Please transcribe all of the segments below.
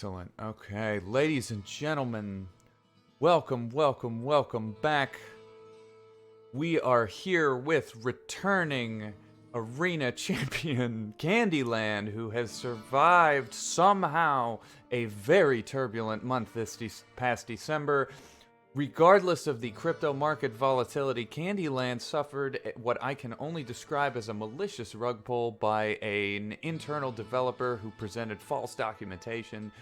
Excellent. Okay, ladies and gentlemen, welcome back. We are here with returning arena champion Candyland, who has survived somehow a very turbulent month this past December. Regardless of the crypto market volatility, Candyland suffered what I can only describe as a malicious rug pull by an internal developer who presented false documentation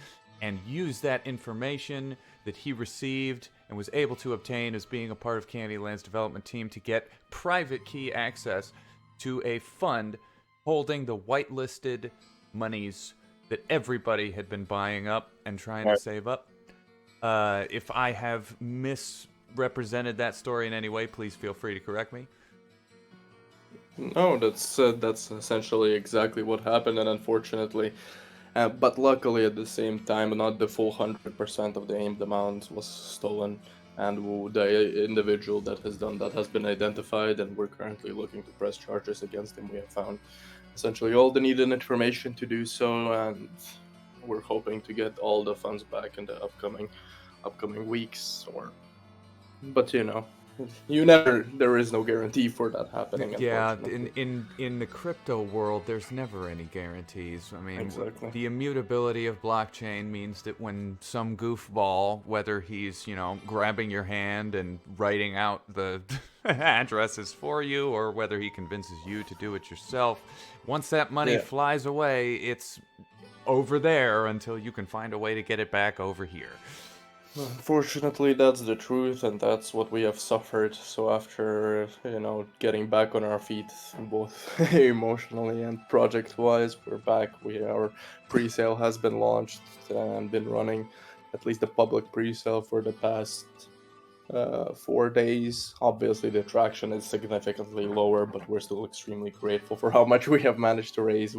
and used that information that he received and was able to obtain as being a part of Candyland's development team to get private key access to a fund holding the whitelisted monies that everybody had been buying up and trying to save up. If I have misrepresented that story in any way, please feel free to correct me. No, that's essentially exactly what happened, and unfortunately, but luckily at the same time, not the full 100% of the aimed amount was stolen, and the individual that has done that has been identified, and we're currently looking to press charges against him. We have found essentially all the needed information to do so, and we're hoping to get all the funds back in the upcoming weeks. But there is no guarantee for that happening. Yeah, in the crypto world, there's never any guarantees. I mean, exactly. The immutability of blockchain means that when some goofball, whether he's, grabbing your hand and writing out the addresses for you, or whether he convinces you to do it yourself, once that money flies away, it's over there until you can find a way to get it back over here. Unfortunately, that's the truth, and that's what we have suffered. So after, getting back on our feet, both emotionally and project-wise, we're back. Our pre-sale has been launched and been running, at least the public pre-sale, for the past 4 days. Obviously, the traction is significantly lower, but we're still extremely grateful for how much we have managed to raise.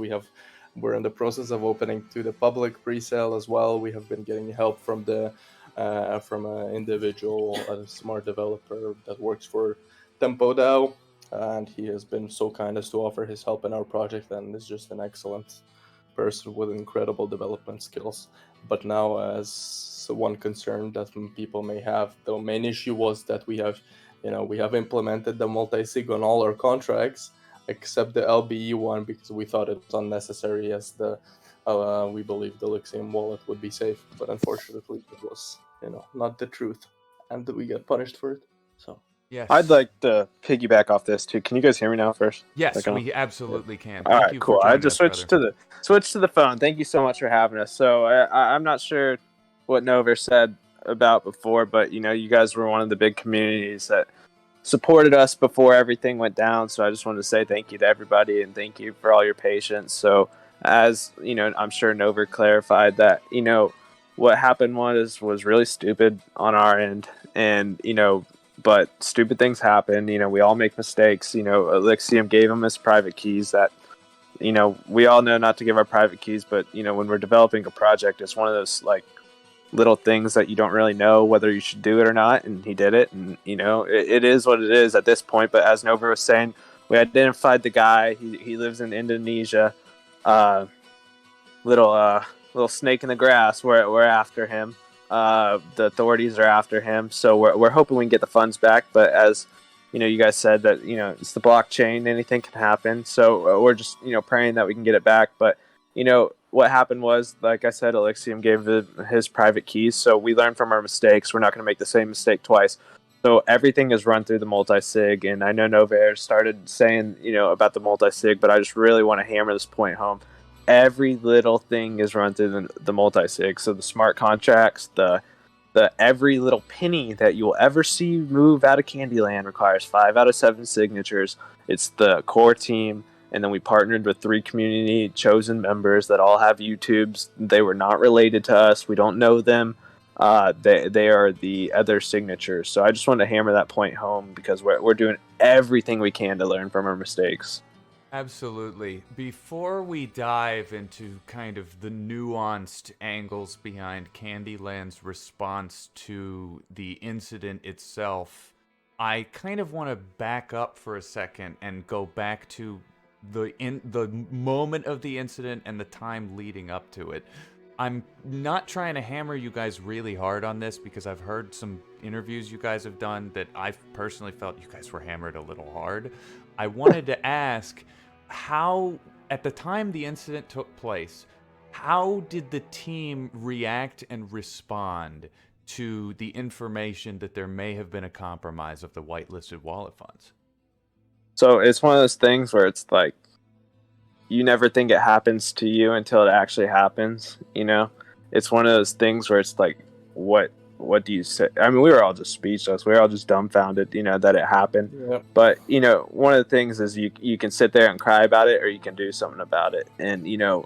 We're in the process of opening to the public pre-sale as well. We have been getting help from an individual, a smart developer that works for Tempo DAO, and he has been so kind as to offer his help in our project, and is just an excellent person with incredible development skills. But now, as one concern that people may have, the main issue was that we have implemented the multi-sig on all our contracts except the LBE one, because we thought it was unnecessary, as we believe the Ellixium wallet would be safe. But unfortunately, it was not the truth, and we got punished for it. So yes, I'd like to piggyback off this too. Can you guys hear me now first? Yes, we absolutely can. All right, cool. I just switched to the phone. Thank you so much for having us. So I'm not sure what Nover said about before, but you guys were one of the big communities that supported us before everything went down. So I just wanted to say thank you to everybody, and thank you for all your patience. So as I'm sure Nover clarified that what happened was really stupid on our end, and but stupid things happen. We all make mistakes. Ellixium gave him his private keys that we all know not to give our private keys, but when we're developing a project, it's one of those little things that you don't really know whether you should do it or not, and he did it, and it is what it is at this point. But as Nova was saying, we identified the guy. He lives in Indonesia. Little snake in the grass. We're after him. The authorities are after him, so we're hoping we can get the funds back. But as you guys said, that it's the blockchain, anything can happen. So we're just praying that we can get it back. But what happened was, like I said, Ellixium gave his private keys, so we learned from our mistakes. We're not going to make the same mistake twice. So everything is run through the multi-sig, and I know Novair started saying, about the multi-sig, but I just really want to hammer this point home. Every little thing is run through the multi-sig. So the smart contracts, the every little penny that you will ever see move out of Candyland requires 5 out of 7 signatures. It's the core team. And then we partnered with 3 community chosen members that all have YouTubes. They were not related to us. We don't know them. They are the other signatures. So I just wanted to hammer that point home, because we're doing everything we can to learn from our mistakes. Absolutely. Before we dive into kind of the nuanced angles behind Candyland's response to the incident itself, I kind of want to back up for a second and go back to the moment of the incident and the time leading up to it. I'm not trying to hammer you guys really hard on this because I've heard some interviews you guys have done that I've personally felt you guys were hammered a little hard. I wanted to ask how, at the time the incident took place, how did the team react and respond to the information that there may have been a compromise of the whitelisted wallet funds? So it's one of those things where it's like, you never think it happens to you until it actually happens, you know? It's one of those things where it's like, what do you say? I mean, we were all just speechless. We were all just dumbfounded, you know, that it happened. Yep. But, you know, one of the things is you can sit there and cry about it, or you can do something about it. And, you know,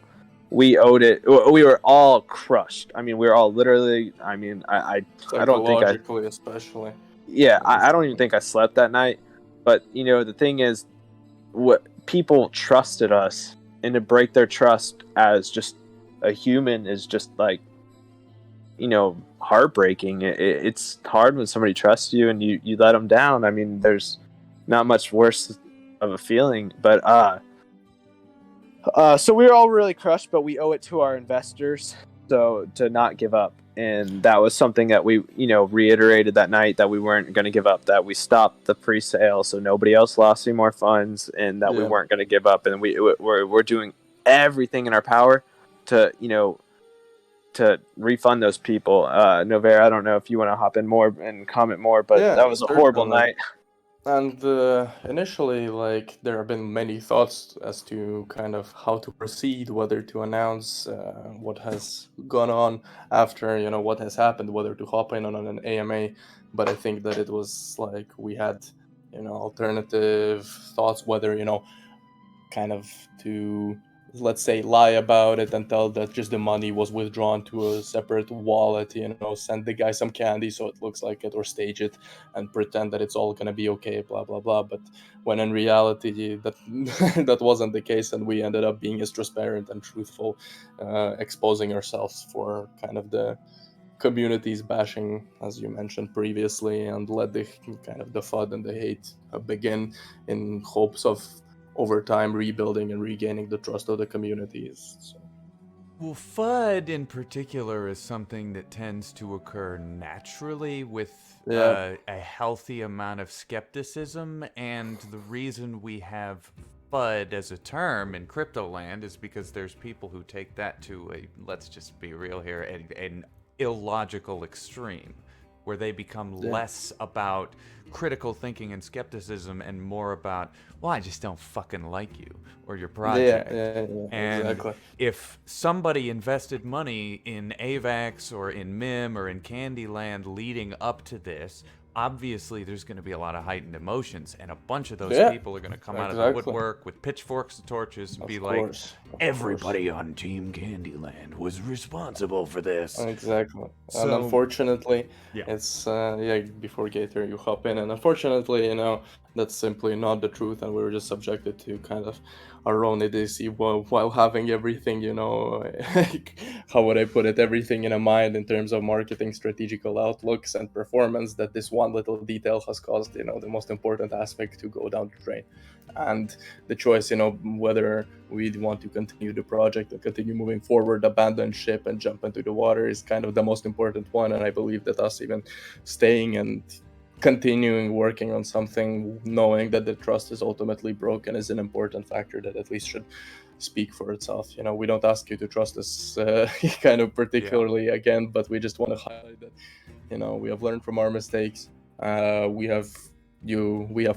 we owed it. We were all crushed. I mean, we were all literally, I mean, I don't think Psychologically, especially. Yeah, I don't even think I slept that night. But, you know, the thing is, what people trusted us, and to break their trust as just a human is just like, you know, heartbreaking. It's hard when somebody trusts you and you let them down. I mean, there's not much worse of a feeling. But so we were all really crushed, but we owe it to our investors so to not give up. And that was something that we, you know, reiterated that night, that we weren't going to give up, that we stopped the pre-sale so nobody else lost any more funds, and that we weren't going to give up. And we're doing everything in our power to, you know, to refund those people. Novair, I don't know if you want to hop in more and comment more, but that was a horrible night. And initially, like, there have been many thoughts as to kind of how to proceed, whether to announce what has gone on after, you know, what has happened, whether to hop in on an AMA. But I think that it was like we had, you know, alternative thoughts, whether, you know, kind of to, let's say, lie about it and tell that just the money was withdrawn to a separate wallet, you know, send the guy some candy so it looks like it, or stage it and pretend that it's all gonna be okay, blah blah blah. But when in reality that that wasn't the case, and we ended up being as transparent and truthful, exposing ourselves for kind of the communities bashing, as you mentioned previously, and let the kind of the FUD and the hate begin, in hopes of over time rebuilding and regaining the trust of the communities. So. Well, FUD in particular is something that tends to occur naturally with a healthy amount of skepticism, and the reason we have FUD as a term in crypto land is because there's people who take that to a, let's just be real here, an illogical extreme, where they become less about critical thinking and skepticism and more about, well, I just don't fucking like you or your project. And exactly. if somebody invested money in AVAX or in MIM or in Kandyland leading up to this, obviously there's going to be a lot of heightened emotions, and a bunch of those people are going to come out of the woodwork with pitchforks and torches and be like, everybody on Team Kandyland was responsible for this. Exactly. So, and unfortunately, it's before Gator you hop in, and unfortunately, you know, that's simply not the truth, and we were just subjected to kind of our own idiocy while having everything, you know, how would I put it, everything in a mind in terms of marketing, strategical outlooks, and performance, that this one little detail has caused, you know, the most important aspect to go down the drain. And the choice, you know, whether we want to continue the project and continue moving forward, abandon ship and jump into the water, is kind of the most important one. And I believe that us even staying and continuing working on something, knowing that the trust is ultimately broken, is an important factor that at least should speak for itself. You know, we don't ask you to trust us kind of particularly again, but we just want to highlight that, you know, we have learned from our mistakes. We have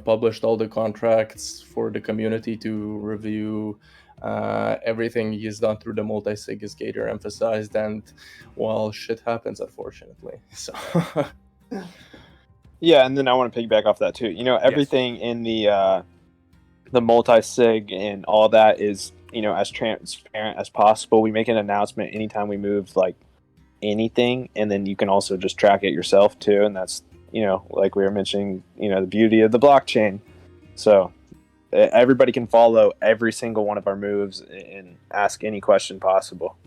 published all the contracts for the community to review. Everything is done through the multi-sig, as Gator emphasized, and well, shit happens, unfortunately. So yeah, and then I want to piggyback off that too. You know, everything in the multi-sig and all that is, you know, as transparent as possible. We make an announcement anytime we move like anything, and then you can also just track it yourself too, and that's, you know, like we were mentioning, you know, the beauty of the blockchain. So everybody can follow every single one of our moves and ask any question possible.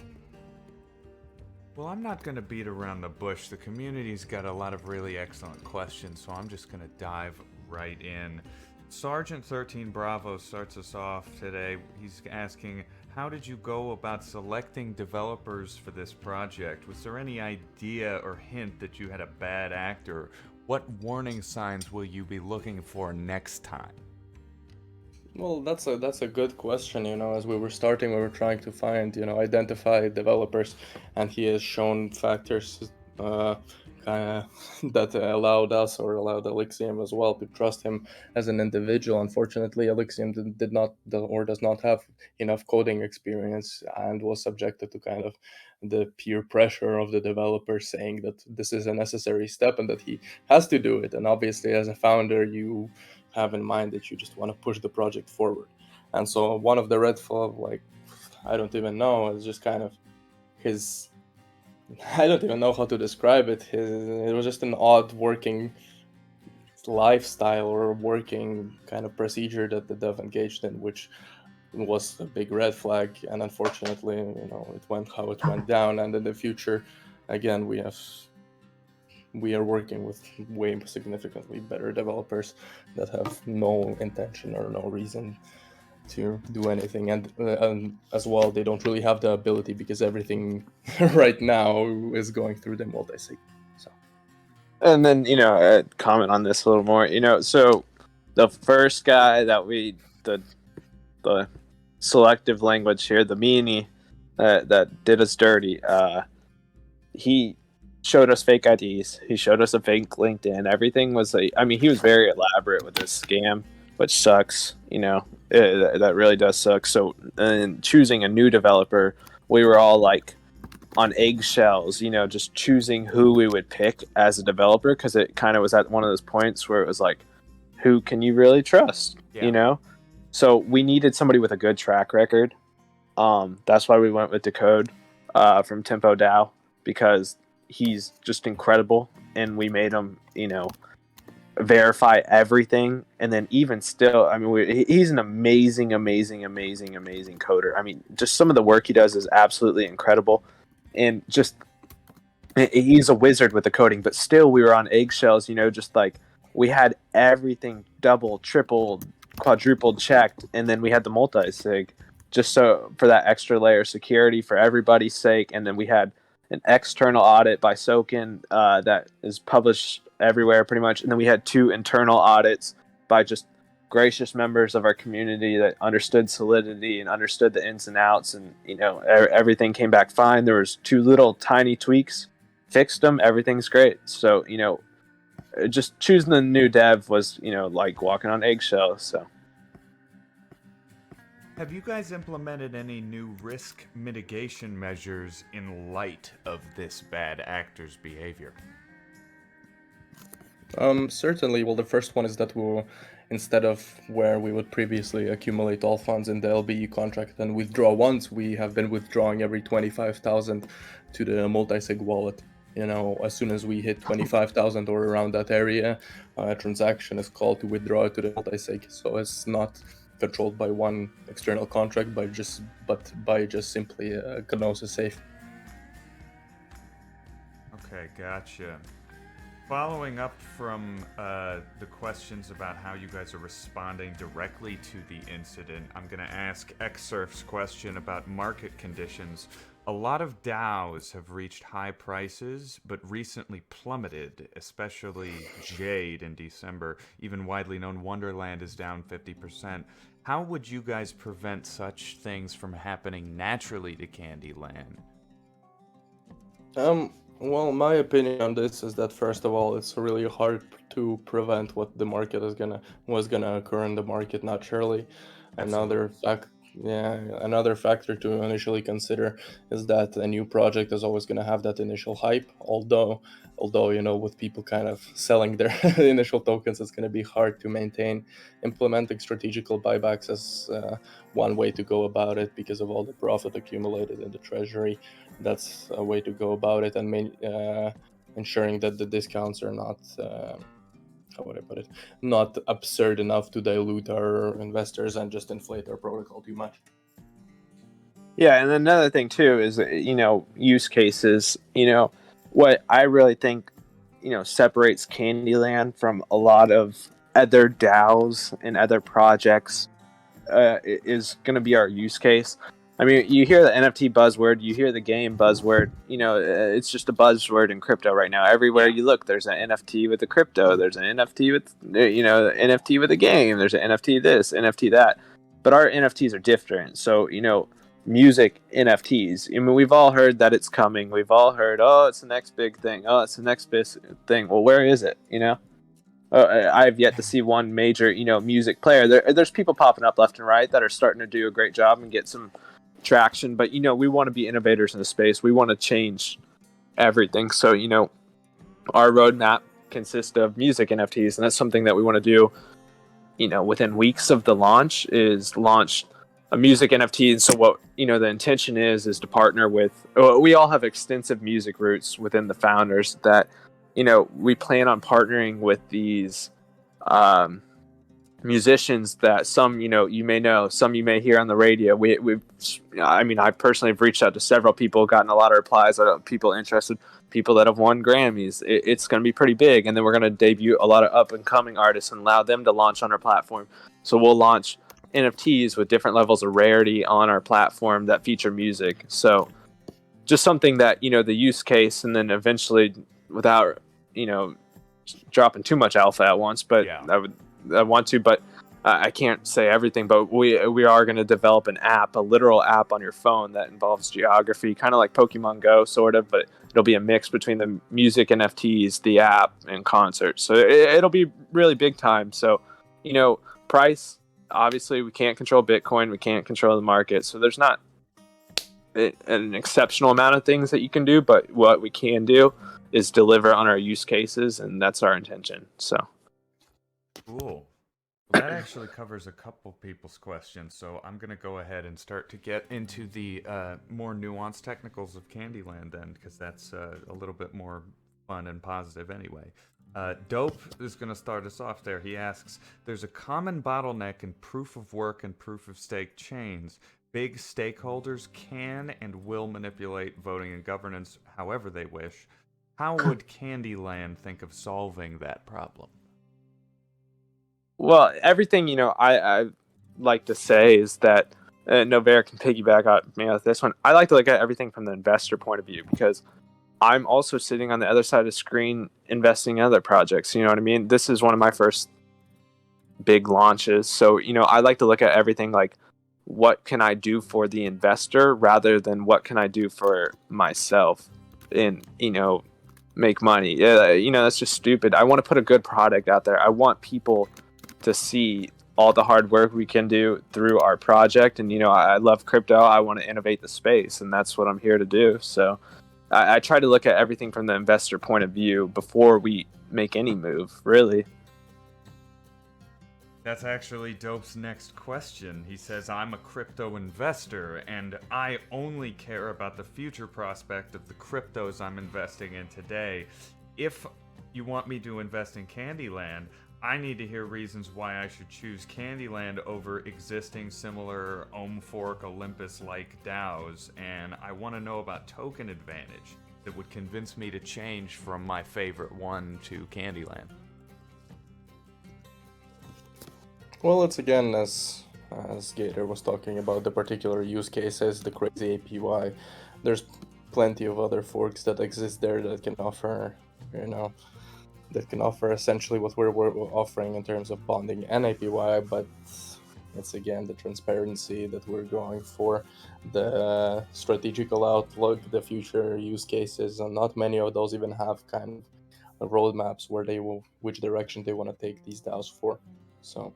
Well, I'm not going to beat around the bush. The community's got a lot of really excellent questions, so I'm just going to dive right in. Sergeant 13 Bravo starts us off today. He's asking, how did you go about selecting developers for this project? Was there any idea or hint that you had a bad actor? What warning signs will you be looking for next time? Well, that's a good question. As we were starting, we were trying to find, identify developers, and he has shown factors kind of that allowed us or allowed Ellixium as well to trust him as an individual. Unfortunately, Ellixium did not or does not have enough coding experience and was subjected to kind of the peer pressure of the developer saying that this is a necessary step and that he has to do it. And obviously, as a founder, you have in mind that you just want to push the project forward. And so one of the red flag, like, I don't even know, is just kind of his, I don't even know how to describe it. It was just an odd working lifestyle or working kind of procedure that the dev engaged in, which was a big red flag. And unfortunately, it went how it went down. And in the future, again, we are working with way significantly better developers that have no intention or no reason to do anything, and as well, they don't really have the ability because everything right now is going through the multi-sig. So, and then comment on this a little more. So the first guy that the selective language here, the meanie that did us dirty, he showed us fake IDs. He showed us a fake LinkedIn. Everything was he was very elaborate with this scam, which sucks. That really does suck. So, in choosing a new developer, we were all like on eggshells, just choosing who we would pick as a developer, because it kind of was at one of those points where it was like, who can you really trust? Yeah. So we needed somebody with a good track record. That's why we went with Decode from Tempo DAO, because he's just incredible, and we made him, verify everything. And then even still, he's an amazing coder. Just some of the work he does is absolutely incredible, and just he's a wizard with the coding. But still, we were on eggshells, just like we had everything double, triple, quadrupled checked, and then we had the multi-sig just so for that extra layer of security for everybody's sake. And then we had an external audit by Soken that is published everywhere pretty much. And then we had 2 internal audits by just gracious members of our community that understood Solidity and understood the ins and outs. And, everything came back fine. There was 2 little tiny tweaks, fixed them. Everything's great. So, just choosing the new dev was, like walking on eggshells. So. Have you guys implemented any new risk mitigation measures in light of this bad actor's behavior? Certainly. Well, the first one is that we'll, instead of where we would previously accumulate all funds in the LBE contract and withdraw once, we have been withdrawing every 25,000 to the multi-sig wallet. As soon as we hit 25,000 or around that area, a transaction is called to withdraw it to the multi-sig. So it's not controlled by one external contract, but by just simply a Gnosis safe. Okay, gotcha. Following up from the questions about how you guys are responding directly to the incident, I'm going to ask Xsurf's question about market conditions. A lot of DAOs have reached high prices, but recently plummeted, especially Jade in December. Even widely known Wonderland is down 50%. How would you guys prevent such things from happening naturally to Candyland? Well, my opinion on this is that first of all, it's really hard to prevent what the market was gonna occur in the market naturally. Another factor to initially consider is that a new project is always gonna have that initial hype. Although with people kind of selling their initial tokens, it's gonna be hard to maintain. Implementing strategical buybacks as one way to go about it because of all the profit accumulated in the treasury. That's a way to go about it, and ensuring that the discounts are not, how would I put it, not absurd enough to dilute our investors and just inflate our protocol too much. Yeah, and another thing too is use cases. What I really think separates Candyland from a lot of other DAOs and other projects is going to be our use case. I mean, you hear the NFT buzzword, you hear the game buzzword. You know, it's just a buzzword in crypto right now. Everywhere you look, there's an NFT with a crypto. There's an NFT with, NFT with a game. There's an NFT this, NFT that. But our NFTs are different. So, music NFTs. I mean, we've all heard that it's coming. We've all heard, oh, it's the next big thing. Oh, it's the next big thing. Well, where is it? I've yet to see one major, music player. There's people popping up left and right that are starting to do a great job and get some traction, but we want to be innovators in the space. We want to change everything. So our roadmap consists of music NFTs, and that's something that we want to do within weeks of the launch, is launch a music NFT. And so what the intention is to partner with, we all have extensive music roots within the founders, that we plan on partnering with these musicians that some you may know, some you may hear on the radio. I personally have reached out to several people, gotten a lot of replies, people interested, people that have won Grammys. It's going to be pretty big, and then we're going to debut a lot of up and coming artists and allow them to launch on our platform. So we'll launch NFTs with different levels of rarity on our platform that feature music. So just something that the use case, and then eventually, without dropping too much alpha at once, but yeah. I want to, but I can't say everything. But we are going to develop an app, a literal app on your phone that involves geography, kind of like Pokemon Go, sort of, but it'll be a mix between the music NFTs, the app, and concerts. So it'll be really big time. So, price, obviously we can't control Bitcoin, we can't control the market, so there's not an exceptional amount of things that you can do, but what we can do is deliver on our use cases, and that's our intention. So cool. Well, that actually covers a couple people's questions, so I'm going to go ahead and start to get into the more nuanced technicals of Candyland then, because that's a little bit more fun and positive anyway. Dope is going to start us off there. He asks, there's a common bottleneck in proof of work and proof of stake chains. Big stakeholders can and will manipulate voting and governance however they wish. How would Candyland think of solving that problem? Well, everything, I like to say is that Novair can piggyback on me with this one. I like to look at everything from the investor point of view, because I'm also sitting on the other side of the screen investing in other projects. You know what I mean? This is one of my first big launches. So, I like to look at everything like, what can I do for the investor rather than what can I do for myself and, make money. That's just stupid. I want to put a good product out there. I want people to see all the hard work we can do through our project. And, I love crypto. I want to innovate the space, and that's what I'm here to do. So I try to look at everything from the investor point of view before we make any move, really. That's actually Dope's next question. He says, I'm a crypto investor, and I only care about the future prospect of the cryptos I'm investing in today. If you want me to invest in Candyland, I need to hear reasons why I should choose Candyland over existing similar Ohm Fork Olympus-like DAOs, and I want to know about token advantage that would convince me to change from my favorite one to Candyland. Well, it's again, as Gator was talking about the particular use cases, the crazy APY. There's plenty of other forks that exist there that can offer, essentially what we're offering in terms of bonding and APY, but it's again the transparency that we're going for, the strategical outlook, the future use cases, and not many of those even have kind of roadmaps where which direction they want to take these DAOs for. So.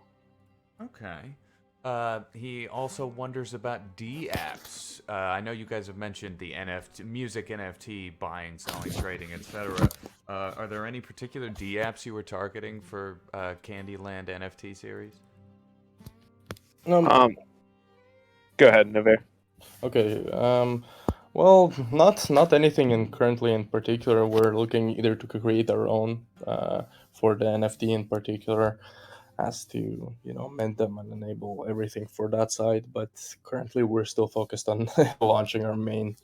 Okay. He also wonders about D-apps. I know you guys have mentioned the music NFT buying, selling, trading, etc. Are there any particular D-apps you were targeting for Candyland NFT series? Go ahead, Novair. Okay. Well, not anything currently in particular. We're looking either to create our own for the NFT in particular, as to mint them and enable everything for that side. But currently, we're still focused on launching our main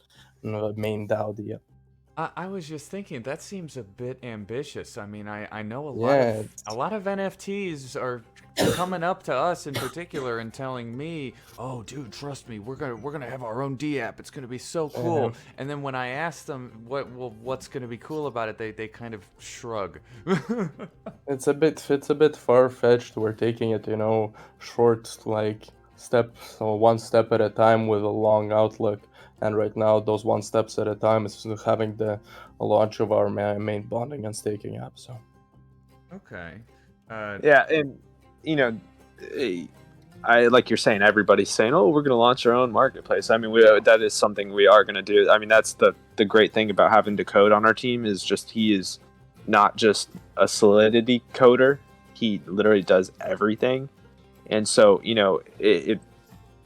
DAO. I was just thinking that seems a bit ambitious. I mean, I know Yeah, a lot of NFTs are coming up to us in particular and telling me, "Oh, dude, trust me, we're gonna have our own D app. It's gonna be so cool." And then when I ask them what's gonna be cool about it, they kind of shrug. it's a bit far fetched. We're taking it, short like so one step at a time with a long outlook. And right now, those one steps at a time is having the launch of our main bonding and staking app. So Okay. Yeah, and you know, eh, I like you're saying. Everybody's saying, "Oh, we're going to launch our own marketplace." I mean, that is something we are going to do. I mean, that's the great thing about having Decode on our team is just he is not just a Solidity coder. He literally does everything, and so it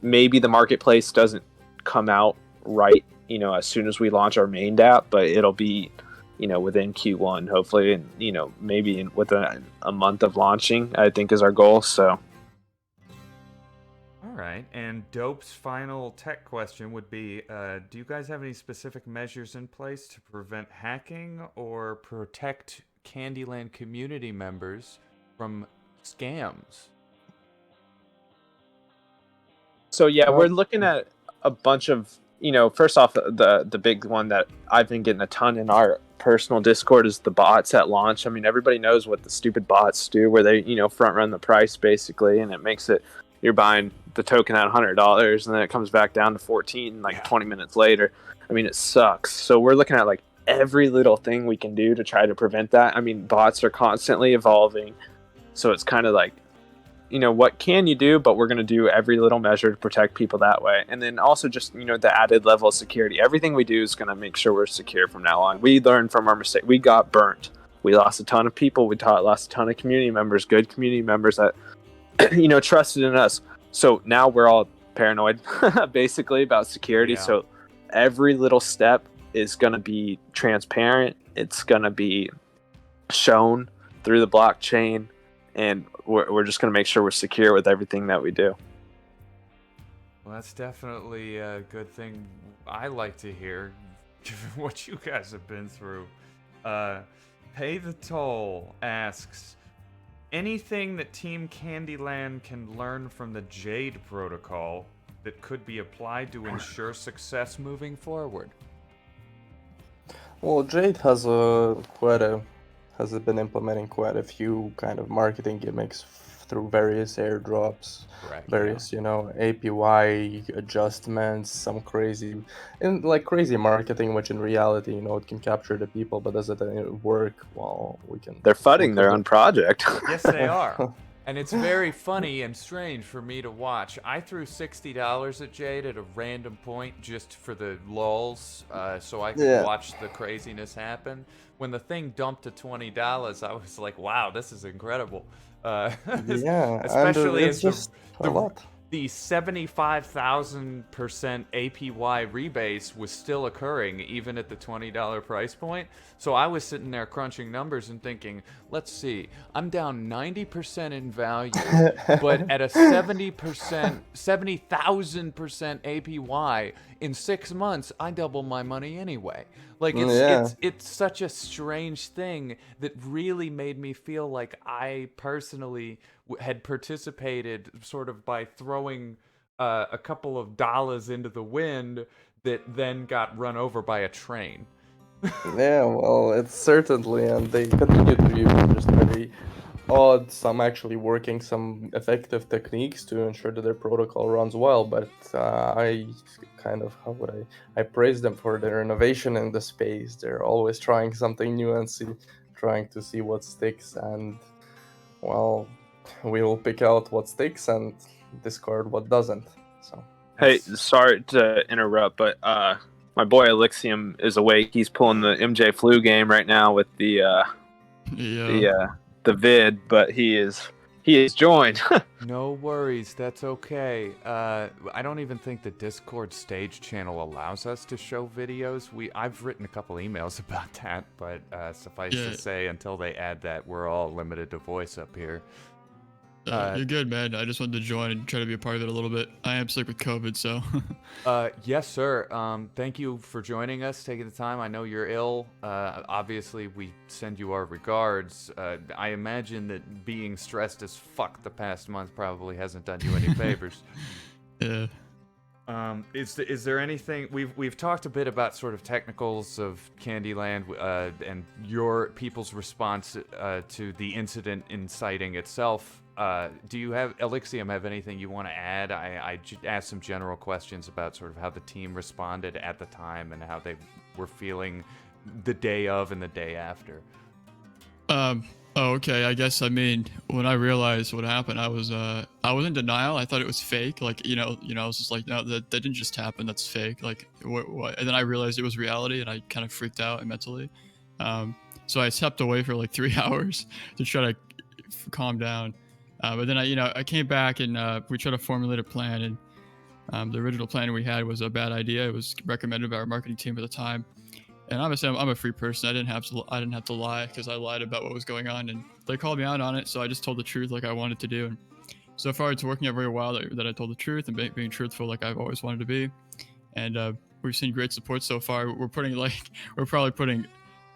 maybe the marketplace doesn't come out right, as soon as we launch our main app, but it'll be, within Q1, hopefully, and, maybe within a month of launching, I think is our goal. So. All right. And Dope's final tech question would be, do you guys have any specific measures in place to prevent hacking or protect Candyland community members from scams? So yeah, Well, we're looking at a bunch of, first off, the big one that I've been getting a ton in our personal Discord is the bots at launch. I mean, everybody knows what the stupid bots do, where they, front run the price basically, and it makes it you're buying the token at $100, and then it comes back down to 14 like 20 minutes later. I mean, it sucks. So we're looking at like every little thing we can do to try to prevent that. I mean, bots are constantly evolving, so it's kind of like, what can you do? But we're going to do every little measure to protect people that way. And then also just, the added level of security. Everything we do is going to make sure we're secure from now on. We learned from our mistake. We got burnt. We lost a ton of people. We lost a ton of community members, good community members that, trusted in us. So now we're all paranoid, basically, about security. Yeah. So every little step is going to be transparent. It's going to be shown through the blockchain. And we're just going to make sure we're secure with everything that we do. Well, that's definitely a good thing I like to hear, given what you guys have been through. Pay the Toll asks, anything that Team Candyland can learn from the Jade protocol that could be applied to ensure success moving forward? Well, Jade has been implementing quite a few kind of marketing gimmicks through various airdrops, Correct, various APY adjustments, some crazy marketing, which in reality it can capture the people, but does it work? Well, They're funding their own project. Yes, they are. And it's very funny and strange for me to watch. I threw $60 at Jade at a random point just for the lulz, so I could watch the craziness happen. When the thing dumped to $20, I was like, wow, this is incredible. Especially it's as just a lot. The 75,000% APY rebase was still occurring even at the $20 price point. So I was sitting there crunching numbers and thinking, let's see, I'm down 90% in value, but at a 70,000% APY in 6 months, I double my money anyway. Like it's such a strange thing that really made me feel like I personally had participated sort of by throwing a couple of dollars into the wind that then got run over by a train. Yeah, well, it's certainly, and they continue to use just very odd, some actually working some effective techniques to ensure that their protocol runs well, but I kind of, I praise them for their innovation in the space. They're always trying something new and trying to see what sticks, and well, we will pick out what sticks and discard what doesn't. So. Hey, sorry to interrupt, but my boy Ellixium is awake. He's pulling the MJ flu game right now with the vid, but he is joined. No worries, that's okay. I don't even think the Discord stage channel allows us to show videos. I've written a couple emails about that, but suffice to say, until they add that, we're all limited to voice up here. You're good, man. I just wanted to join and try to be a part of it a little bit. I am sick with COVID, so. Yes, sir. Thank you for joining us, taking the time. I know you're ill. Obviously, we send you our regards. I imagine that being stressed as fuck the past month probably hasn't done you any favors. Yeah. Is there anything we've talked a bit about sort of technicals of Candyland and your people's response to the incident inciting itself? Do you have Ellixium have anything you want to add? I asked some general questions about sort of how the team responded at the time and how they were feeling the day of and the day after. Oh, okay. I guess, I mean, when I realized what happened, I was in denial. I thought it was fake. Like, I was just like, no, that didn't just happen. That's fake. Like, what? And then I realized it was reality, and I kind of freaked out mentally. So I stepped away for like 3 hours to try to calm down. But then I came back and we tried to formulate a plan, and the original plan we had was a bad idea. It was recommended by our marketing team at the time. And obviously, I'm a free person. I didn't have to lie, because I lied about what was going on, and they called me out on it. So I just told the truth, like I wanted to do. And so far, it's working out very well that I told the truth and being truthful, like I've always wanted to be. And we've seen great support so far. We're putting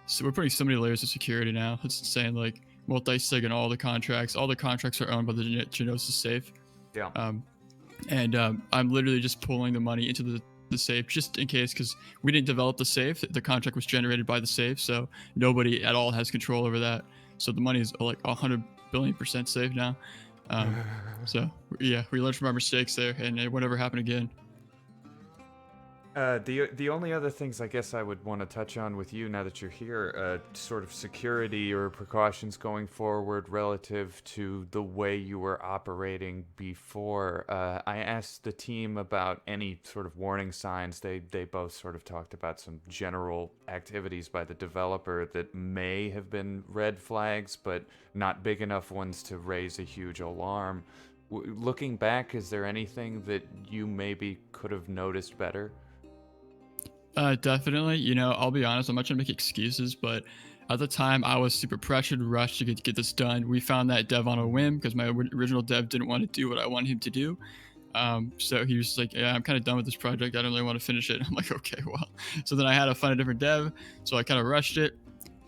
so many layers of security now. It's insane. Like multi-sig and all the contracts. All the contracts are owned by the Genosis safe. Yeah. And I'm literally just pulling the money into the safe just in case, because we didn't develop the safe. The contract was generated by the safe, so nobody at all has control over that. So the money is like 100 billion% safe now. So yeah, we learned from our mistakes there, and it won't ever happen again. The only other things I guess I would want to touch on with you now that you're here, sort of security or precautions going forward relative to the way you were operating before. I asked the team about any sort of warning signs. They both sort of talked about some general activities by the developer that may have been red flags, but not big enough ones to raise a huge alarm. Looking back, is there anything that you maybe could have noticed better? Definitely. I'll be honest, I'm not trying to make excuses, but at the time I was super pressured, rushed to get this done. We found that dev on a whim because my original dev didn't want to do what I wanted him to do. So he was just like, yeah, I'm kind of done with this project. I don't really want to finish it. I'm like, okay, well. So then I had to find a different dev. So I kind of rushed it.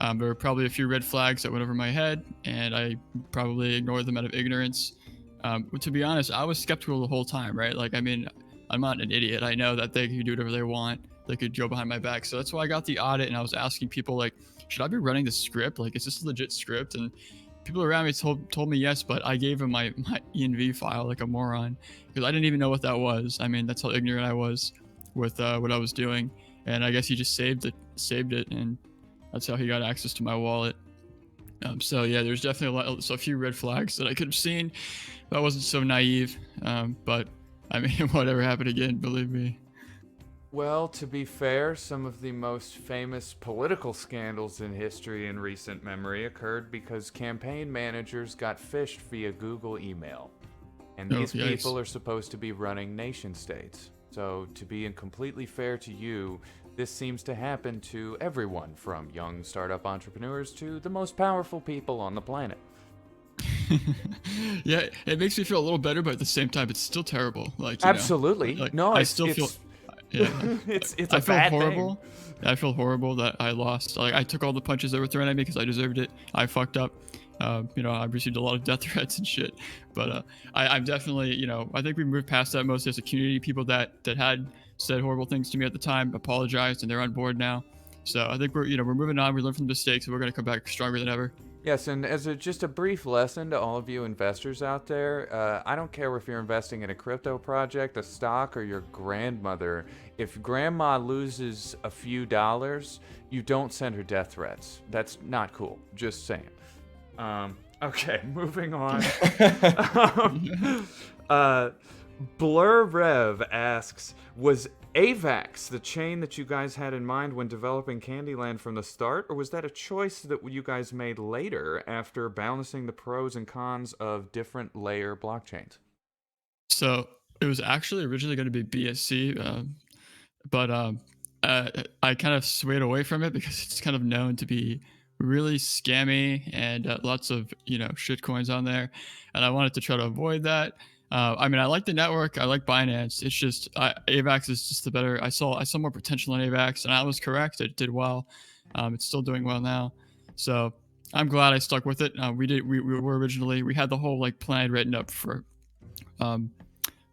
There were probably a few red flags that went over my head, and I probably ignored them out of ignorance. But to be honest, I was skeptical the whole time, right? Like, I mean, I'm not an idiot. I know that they can do whatever they want. They could go behind my back. So that's why I got the audit, and I was asking people, like, should I be running the script? Like, is this a legit script? And people around me told me yes, but I gave him my env file like a moron, because I didn't even know what that was. I mean, that's how ignorant I was with what I was doing. And I guess he just saved it, and that's how he got access to my wallet. So yeah, there's definitely a few red flags that I could have seen. I wasn't so naive, but I mean, whatever happened again, believe me. Well, to be fair, some of the most famous political scandals in history in recent memory occurred because campaign managers got phished via Google email. And these people are supposed to be running nation states. So, to be completely fair to you, this seems to happen to everyone, from young startup entrepreneurs to the most powerful people on the planet. Yeah, it makes me feel a little better, but at the same time, it's still terrible. Like, absolutely. Like, no, I still feel. Yeah, it's I a feel bad horrible. thing. I feel horrible that I lost. Like, I took all the punches that were thrown at me because I deserved it. I fucked up. I received a lot of death threats and shit. But I'm definitely, I think we moved past that mostly as a community. People that had said horrible things to me at the time apologized, and they're on board now. So I think we're moving on. We learned from the mistakes, and we're gonna come back stronger than ever. Yes, and as just a brief lesson to all of you investors out there, I don't care if you're investing in a crypto project, a stock, or your grandmother. If grandma loses a few dollars, you don't send her death threats. That's not cool. Just saying. Okay, moving on. Blur Rev asks, was AVAX the chain that you guys had in mind when developing Candyland from the start, or was that a choice that you guys made later after balancing the pros and cons of different layer blockchains? So it was actually originally going to be BSC, but I kind of swayed away from it because it's kind of known to be really scammy and lots of shit coins on there, and I wanted to try to avoid that. I mean, I like the network, I like Binance. It's just AVAX is just the better. I saw more potential in AVAX, and I was correct. It did well. It's still doing well now, so I'm glad I stuck with it. We were originally, we had the whole like plan written up for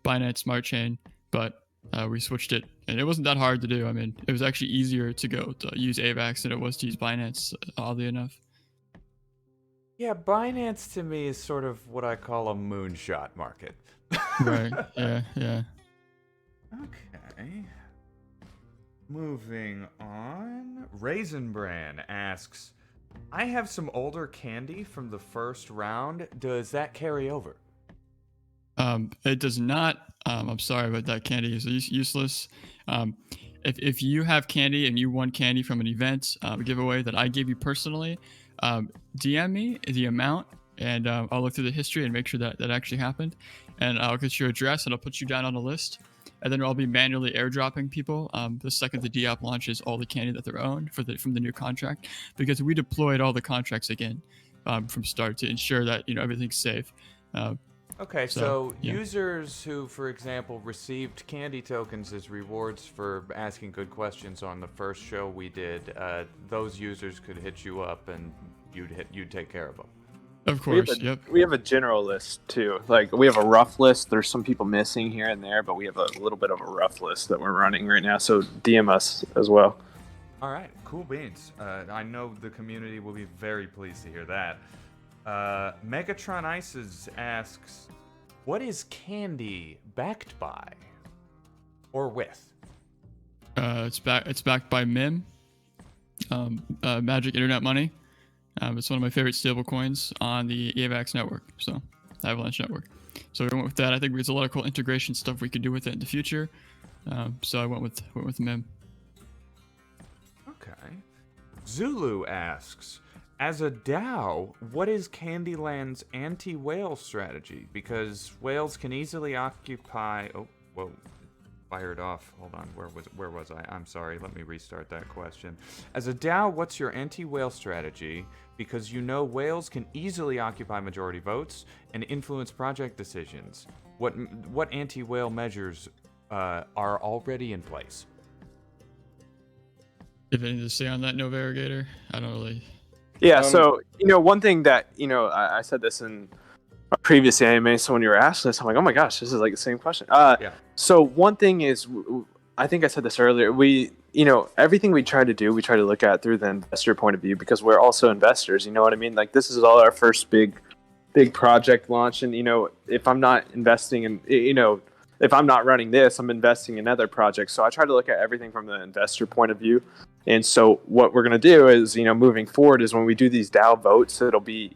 Binance Smart Chain, but we switched it, and it wasn't that hard to do. I mean, it was actually easier to go to use AVAX than it was to use Binance, oddly enough. Yeah, Binance to me is sort of what I call a moonshot market. Right. Yeah. Okay. Moving on. Raisin Bran asks, I have some older candy from the first round. Does that carry over? It does not. I'm sorry, but that candy is useless. If you have candy and you won candy from an event giveaway that I gave you personally, DM me the amount, and I'll look through the history and make sure that that actually happened, and I'll get your address and I'll put you down on a list, and then I'll be manually airdropping people the second the DApp launches all the candy that they're owned from the new contract, because we deployed all the contracts again from start to ensure that everything's safe. Okay, So, so yeah. users who, for example, received candy tokens as rewards for asking good questions on the first show we did, those users could hit you up and you'd take care of them. Of course, yep. We have a general list too. Like we have a rough list. There's some people missing here and there, but we have a little bit of a rough list that we're running right now. So DM us as well. All right, cool beans. I know the community will be very pleased to hear that. Megatron Ices asks, what is KANDY backed by? Or with? It's backed by MIM, Magic Internet Money. It's one of my favorite stable coins on the AVAX network, so Avalanche network. So we went with that. I think there's a lot of cool integration stuff we could do with it in the future. So I went with MIM. Okay. Zulu asks, as a DAO, what is Kandyland's anti-whale strategy? Because whales can easily occupy... Oh, whoa. Fired off. Hold on. Where was I? I'm sorry. Let me restart that question. As a DAO, what's your anti-whale strategy? Because whales can easily occupy majority votes and influence project decisions. What anti-whale measures are already in place? If anything to say on that, no variegator, I don't really... Yeah, so, one thing that, I said this in a previous anime, so when you were asked this, I'm like, oh my gosh, this is like the same question. Yeah. So one thing is, I think I said this earlier, everything we try to do, we try to look at through the investor point of view, because we're also investors, you know what I mean? Like, this is all our first big project launch, and, if I'm not investing in, if I'm not running this, I'm investing in other projects. So I try to look at everything from the investor point of view. And so what we're going to do is, moving forward is when we do these DAO votes, it'll be,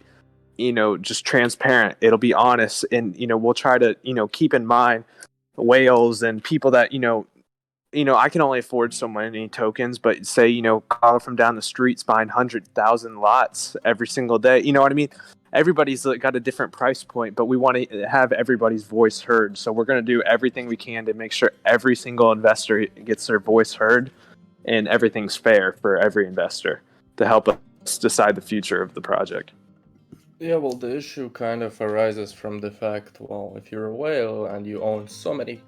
just transparent. It'll be honest. And, we'll try to, keep in mind whales and people that, I can only afford so many tokens, but say, Carl from down the street's buying 100,000 lots every single day. You know what I mean? Everybody's got a different price point, but we want to have everybody's voice heard. So we're going to do everything we can to make sure every single investor gets their voice heard and everything's fair for every investor to help us decide the future of the project. Yeah, well, the issue kind of arises from the fact, well, if you're a whale and you own so many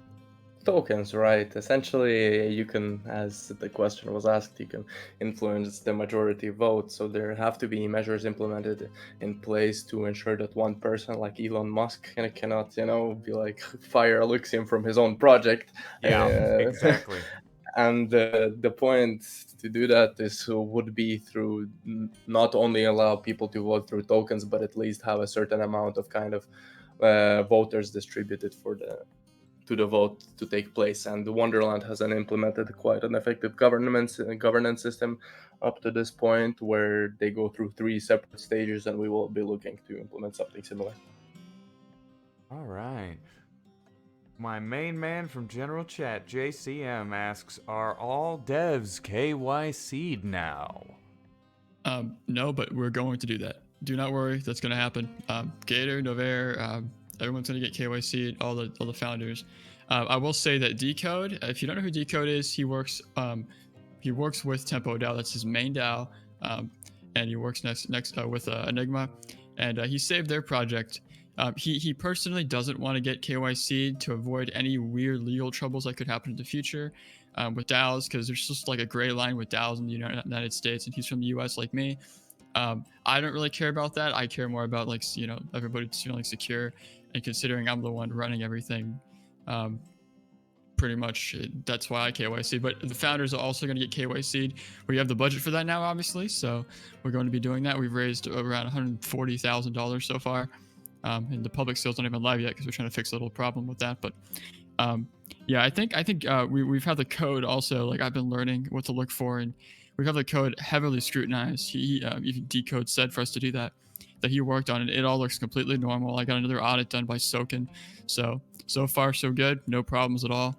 tokens, right? Essentially, you can, as the question was asked, you can influence the majority vote. So there have to be measures implemented in place to ensure that one person like Elon Musk cannot, be like, fire Ellixium from his own project. Yeah, exactly. And the point to do that would be through not only allow people to vote through tokens, but at least have a certain amount of kind of voters distributed to the vote to take place. And the Wonderland has implemented quite an effective governance system up to this point, where they go through 3 separate stages, and we will be looking to implement something similar. All right. My main man from General Chat, JCM, asks, are all devs KYC'd now? No, but we're going to do that. Do not worry, that's going to happen. Gator, Novair, everyone's going to get KYC'd, all the founders. I will say that Decode, if you don't know who Decode is, he works with Tempo DAO. That's his main DAO. and he works next with Enigma, and he saved their project. He personally doesn't want to get KYC'd to avoid any weird legal troubles that could happen in the future with DAOs, because there's just like a gray line with DAOs in the United States, and he's from the US like me. I don't really care about that. I care more about, like, you know, everybody feeling secure, and considering I'm the one running everything, pretty much that's why I KYC. But the founders are also going to get KYC'd. We have the budget for that now, obviously, so we're going to be doing that. We've raised around $140,000 so far, and the public sales aren't even live yet because we're trying to fix a little problem with that. But yeah, I think we've had the code also, like, I've been learning what to look for, and we have the code heavily scrutinized. He even Decode said for us to do that he worked on it. It all looks completely normal. I got another audit done by Soken, so far so good, no problems at all.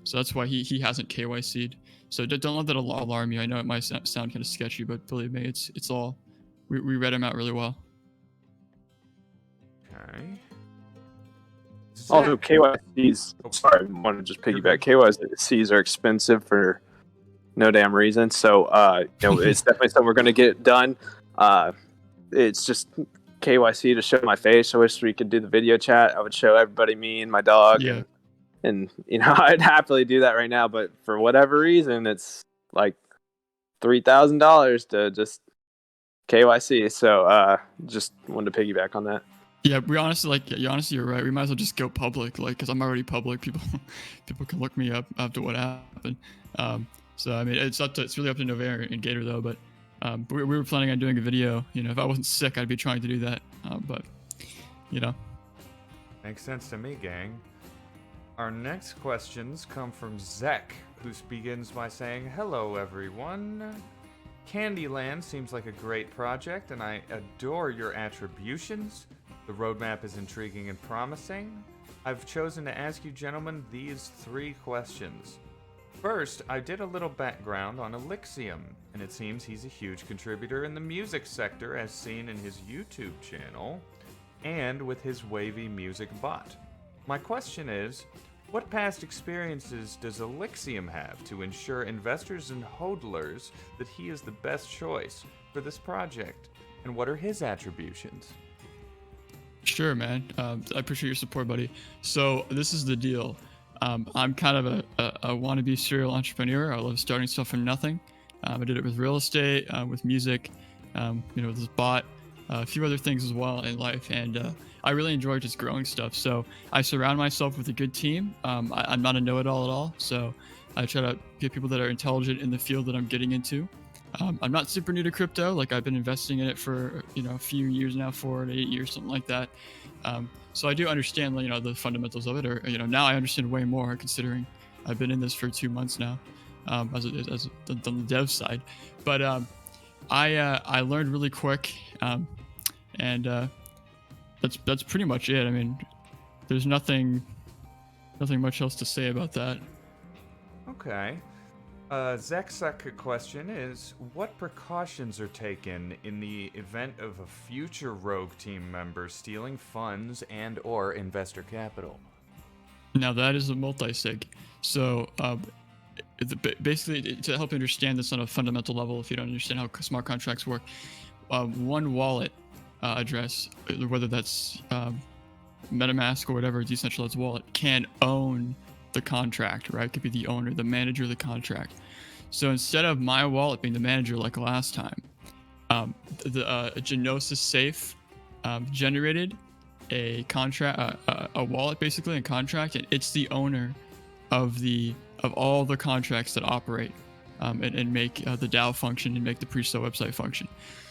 So that's why he hasn't KYC'd. So don't let that alarm you. I know it might sound kind of sketchy, but believe me, it's all, we read him out really well. Okay. Although KYCs, sorry, I want to just piggyback. KYCs are expensive for no damn reason. So, you know, it's definitely something we're going to get done. It's just KYC to show my face. I wish we could do the video chat. I would show everybody me and my dog. Yeah. And you know, I'd happily do that right now. But for whatever reason, it's like $3,000 to just KYC. So, just wanted to piggyback on that. Yeah, we honestly, you're right. We might as well just go public, like, because I'm already public. People can look me up after what happened. So I mean, it's really up to Novair and Gator though. But we were planning on doing a video. You know, if I wasn't sick, I'd be trying to do that. But you know, makes sense to me, gang. Our next questions come from Zek, who begins by saying, "Hello, everyone. Kandyland seems like a great project, and I adore your attributions. The roadmap is intriguing and promising. I've chosen to ask you gentlemen these 3 questions. First, I did a little background on Ellixium, and it seems he's a huge contributor in the music sector as seen in his YouTube channel, and with his wavy music bot. My question is, what past experiences does Ellixium have to ensure investors and hodlers that he is the best choice for this project, and what are his attributions?" Sure, man. I appreciate your support, buddy. So this is the deal. I'm kind of a wannabe serial entrepreneur. I love starting stuff from nothing. I did it with real estate, with music, you know, with this bot, a few other things as well in life. And I really enjoy just growing stuff. So I surround myself with a good team. I'm not a know-it-all at all. So I try to get people that are intelligent in the field that I'm getting into. I'm not super new to crypto. Like, I've been investing in it for, you know, a few years now, 4 to 8 years, something like that. So I do understand, you know, the fundamentals of it, or, you know, now I understand way more considering I've been in this for 2 months now, as on the dev side. But I learned really quick, and that's pretty much it. I mean, there's nothing much else to say about that. Okay. Zek's second question is, what precautions are taken in the event of a future rogue team member stealing funds and or investor capital? Now that is a multi-sig. So basically, to help you understand this on a fundamental level, if you don't understand how smart contracts work, one wallet address, whether that's MetaMask or whatever decentralized wallet, can own the contract, right? It could be the owner, the manager of the contract. So instead of my wallet being the manager like last time, the Genosis Safe generated a contract, a wallet basically, a contract, and it's the owner of all the contracts that operate and make the DAO function and make the presale website function.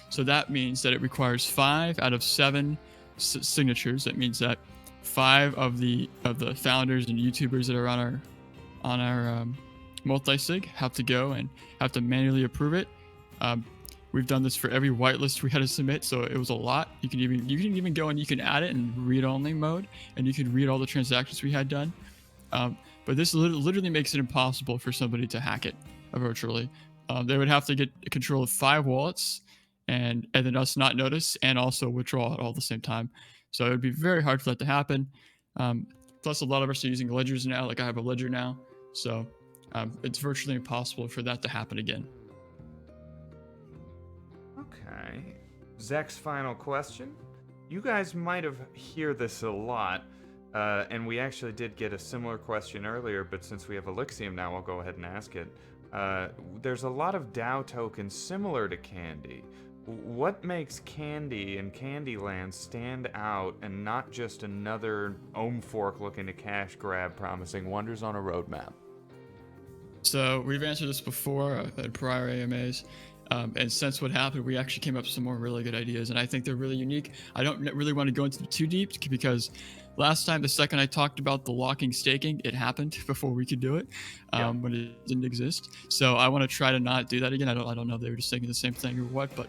So that means that it requires 5 out of 7 signatures. That means that 5 of the founders and YouTubers that are on our multi-sig have to go and have to manually approve it. We've done this for every whitelist we had to submit, so it was a lot. You can even go and you can add it in read-only mode, and you can read all the transactions we had done. But this literally makes it impossible for somebody to hack it virtually. They would have to get control of 5 wallets, and then us not notice, and also withdraw it all at the same time. So it would be very hard for that to happen. Plus, a lot of us are using ledgers now. Like, I have a ledger now, so it's virtually impossible for that to happen again. Okay. Zek's final question. You guys might have hear this a lot, and we actually did get a similar question earlier, but since we have Ellixium now, I'll go ahead and ask it. There's a lot of DAO tokens similar to Kandy. What makes Kandy and Kandyland stand out and not just another ohm fork looking to cash grab promising wonders on a roadmap? So we've answered this before at prior AMAs. And since what happened, we actually came up with some more really good ideas, and I think they're really unique. I don't really want to go into them too deep because last time, the second I talked about the locking staking, it happened before we could do it, when it didn't exist. So I want to try to not do that again. I don't know if they were just thinking the same thing or what, but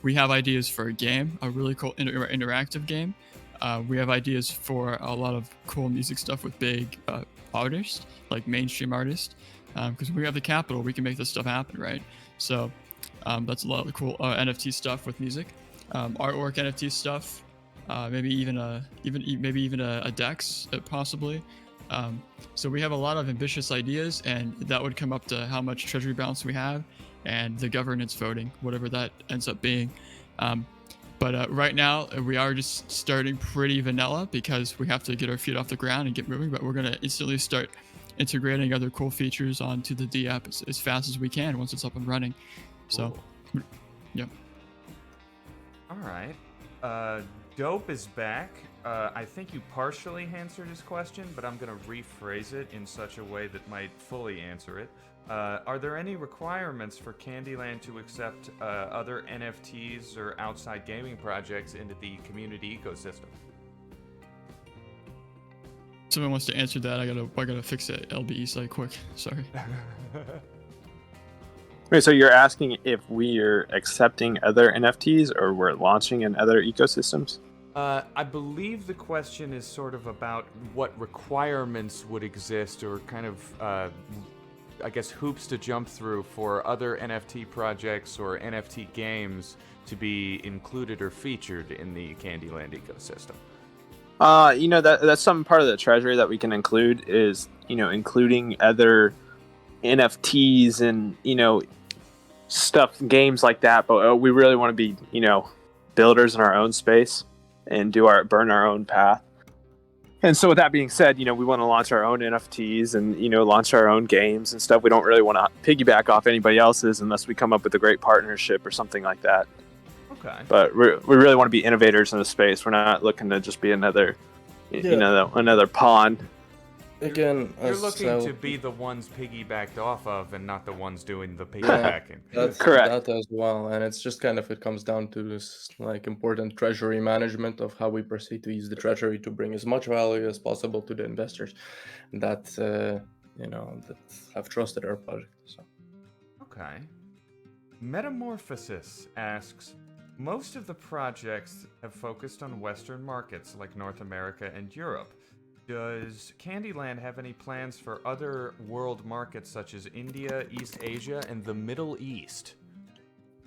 we have ideas for a game, a really cool interactive game. We have ideas for a lot of cool music stuff with big artists, like mainstream artists, because we have the capital, we can make this stuff happen, right? So that's a lot of the cool NFT stuff with music, artwork NFT stuff, maybe even a DEX possibly. So we have a lot of ambitious ideas, and that would come up to how much treasury balance we have and the governance voting, whatever that ends up being. But right now we are just starting pretty vanilla because we have to get our feet off the ground and get moving. But we're gonna instantly start integrating other cool features onto the D app as fast as we can once it's up and running. So, yeah. All right. Dope is back. I think you partially answered his question, but I'm going to rephrase it in such a way that might fully answer it. Are there any requirements for Kandyland to accept other NFTs or outside gaming projects into the community ecosystem? Someone wants to answer that. I gotta fix that LBE site quick. Sorry. Wait, so you're asking if we are accepting other NFTs or we're launching in other ecosystems? I believe the question is sort of about what requirements would exist, or kind of, I guess, hoops to jump through for other NFT projects or NFT games to be included or featured in the Kandyland ecosystem. That's some part of the treasury that we can include is, including other NFTs and, stuff, games like that. But we really want to be, builders in our own space and burn our own path. And so with that being said, we want to launch our own NFTs and, launch our own games and stuff. We don't really want to piggyback off anybody else's unless we come up with a great partnership or something like that. Okay. But we really want to be innovators in the space. We're not looking to just be another, another pawn. Again, You're looking to be the ones piggybacked off of and not the ones doing the piggybacking. That's correct. that as well, and it's just kind of, it comes down to this important treasury management of how we proceed to use the treasury to bring as much value as possible to the investors that that have trusted our project. So. Okay. Metamorphosis asks, most of the projects have focused on Western markets like North America and Europe. Does Kandyland have any plans for other world markets such as India, East Asia, and the Middle East?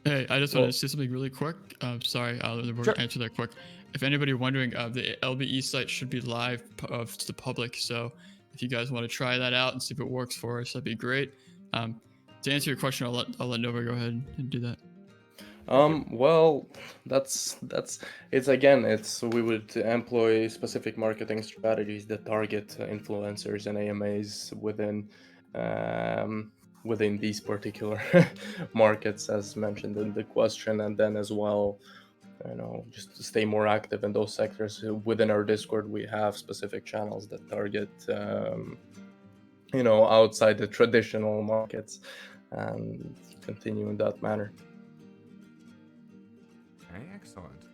Hey, I just want to say something really quick. Sorry, I'll answer that quick. If anybody wondering, the LBE site should be live to the public. So if you guys want to try that out and see if it works for us, that'd be great. To answer your question, I'll let Nova go ahead and do that. Well, that's we would employ specific marketing strategies that target influencers and AMAs within these particular markets, as mentioned in the question, and then as well, just to stay more active in those sectors. Within our Discord, we have specific channels that target, outside the traditional markets, and continue in that manner. Okay, excellent.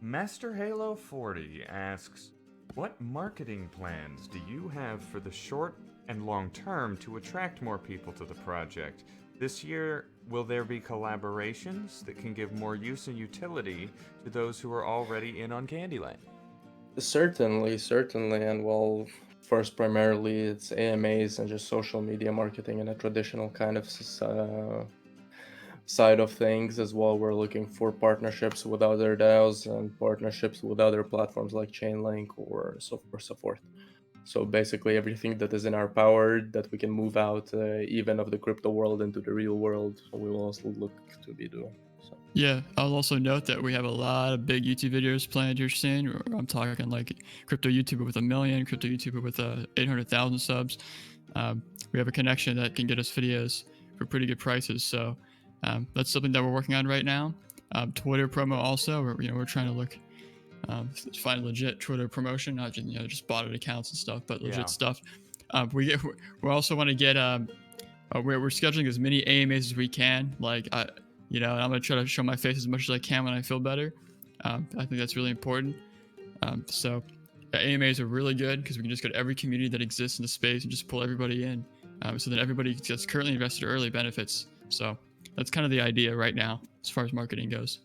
Master Halo 40 asks, what marketing plans do you have for the short and long term to attract more people to the project? This year, will there be collaborations that can give more use and utility to those who are already in on Kandyland? Certainly, and well, first primarily it's AMAs and just social media marketing in a traditional kind of side of things as well. We're looking for partnerships with other DAOs and partnerships with other platforms like Chainlink or so forth. So basically everything that is in our power that we can move out even of the crypto world into the real world, we will also look to be doing. So. Yeah, I'll also note that we have a lot of big YouTube videos planned here soon. I'm talking like crypto YouTuber with 1 million, crypto YouTuber with 800,000 subs. We have a connection that can get us videos for pretty good prices. So that's something that we're working on right now. Twitter promo also. We're trying to look find legit Twitter promotion, not just botted accounts and stuff, but legit stuff. We also want to get we're scheduling as many AMAs as we can. And I'm gonna try to show my face as much as I can when I feel better. I think that's really important. So AMAs are really good because we can just go to every community that exists in the space and just pull everybody in. So then everybody that's currently invested early benefits. So that's kind of the idea right now as far as marketing goes.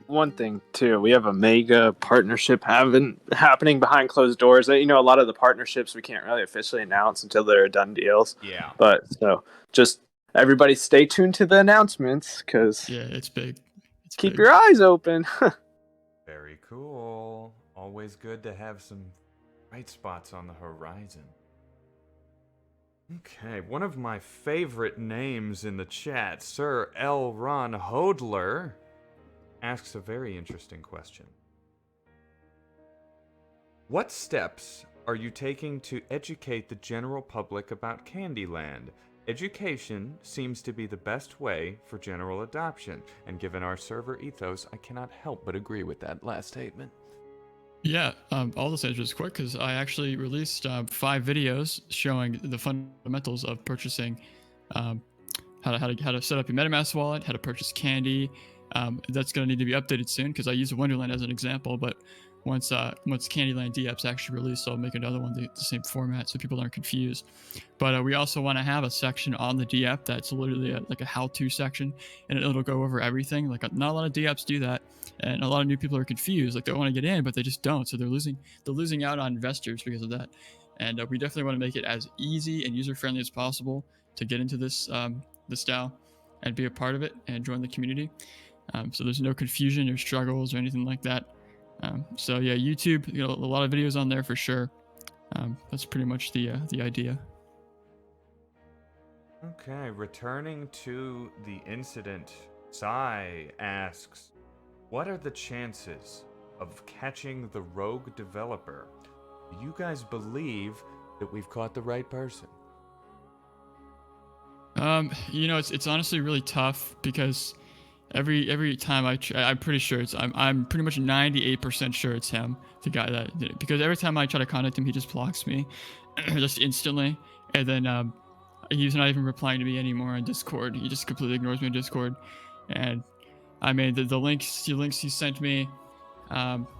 One thing too, we have a mega partnership happening behind closed doors. A lot of the partnerships we can't really officially announce until they're done deals. Yeah. But so just everybody stay tuned to the announcements because it's big. Keep your eyes open. Very cool. Always good to have some bright spots on the horizon. Okay, one of my favorite names in the chat, Sir L. Ron Hodler, asks a very interesting question. What steps are you taking to educate the general public about Kandyland? Education seems to be the best way for general adoption, and given our server ethos, I cannot help but agree with that last statement. Yeah, all this is quick because I actually released 5 videos showing the fundamentals of purchasing, how to set up your MetaMask wallet, how to purchase Kandy. That's going to need to be updated soon because I use Wonderland as an example, but once Kandyland DApp's actually released, I'll make another one the same format so people aren't confused. But we also want to have a section on the DApp that's literally like a how-to section, and it'll go over everything. Like not a lot of DApps do that, and a lot of new people are confused. Like they want to get in, but they just don't. So they're losing out on investors because of that. And we definitely want to make it as easy and user-friendly as possible to get into this DAO and be a part of it and join the community. So there's no confusion or struggles or anything like that. So yeah, YouTube, a lot of videos on there for sure. That's pretty much the idea. Okay, returning to the incident, Sai asks, what are the chances of catching the rogue developer? Do you guys believe that we've caught the right person? It's honestly really tough because every time I'm pretty sure I'm pretty much 98% sure it's him, the guy that did it, because every time I try to contact him, he just blocks me just instantly, and then he's not even replying to me anymore on Discord. He just completely ignores me on Discord. And I made the links he sent me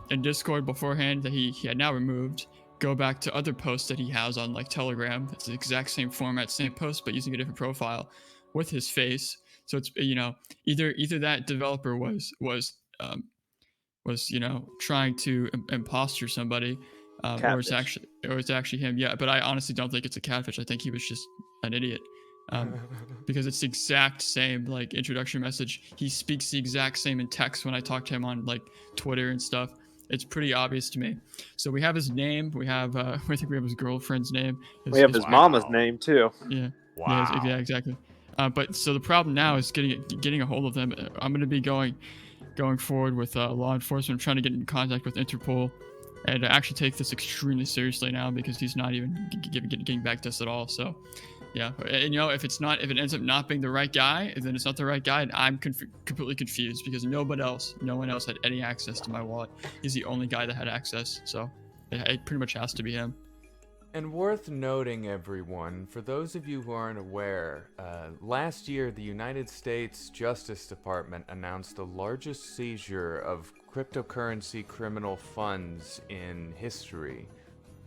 in Discord beforehand that he had now removed go back to other posts that he has on like Telegram. It's the exact same format, same post, but using a different profile with his face. So it's either that developer was trying to impostor somebody, or it's actually him. Yeah, but I honestly don't think it's a catfish. I think he was just an idiot. Because it's the exact same like introduction message. He speaks the exact same in text when I talk to him on like Twitter and stuff. It's pretty obvious to me. So we have his name. We have I think we have his girlfriend's name. We have his mama's name too. Yeah. Wow. Yeah, exactly. But so the problem now is getting a hold of them. I'm going to be going forward with law enforcement, trying to get in contact with Interpol, and actually take this extremely seriously now because he's not even getting back to us at all. So, yeah, and if it ends up not being the right guy, then it's not the right guy, and I'm completely confused because no one else had any access to my wallet. He's the only guy that had access, so it pretty much has to be him. And worth noting, everyone, for those of you who aren't aware, last year the United States Justice Department announced the largest seizure of cryptocurrency criminal funds in history.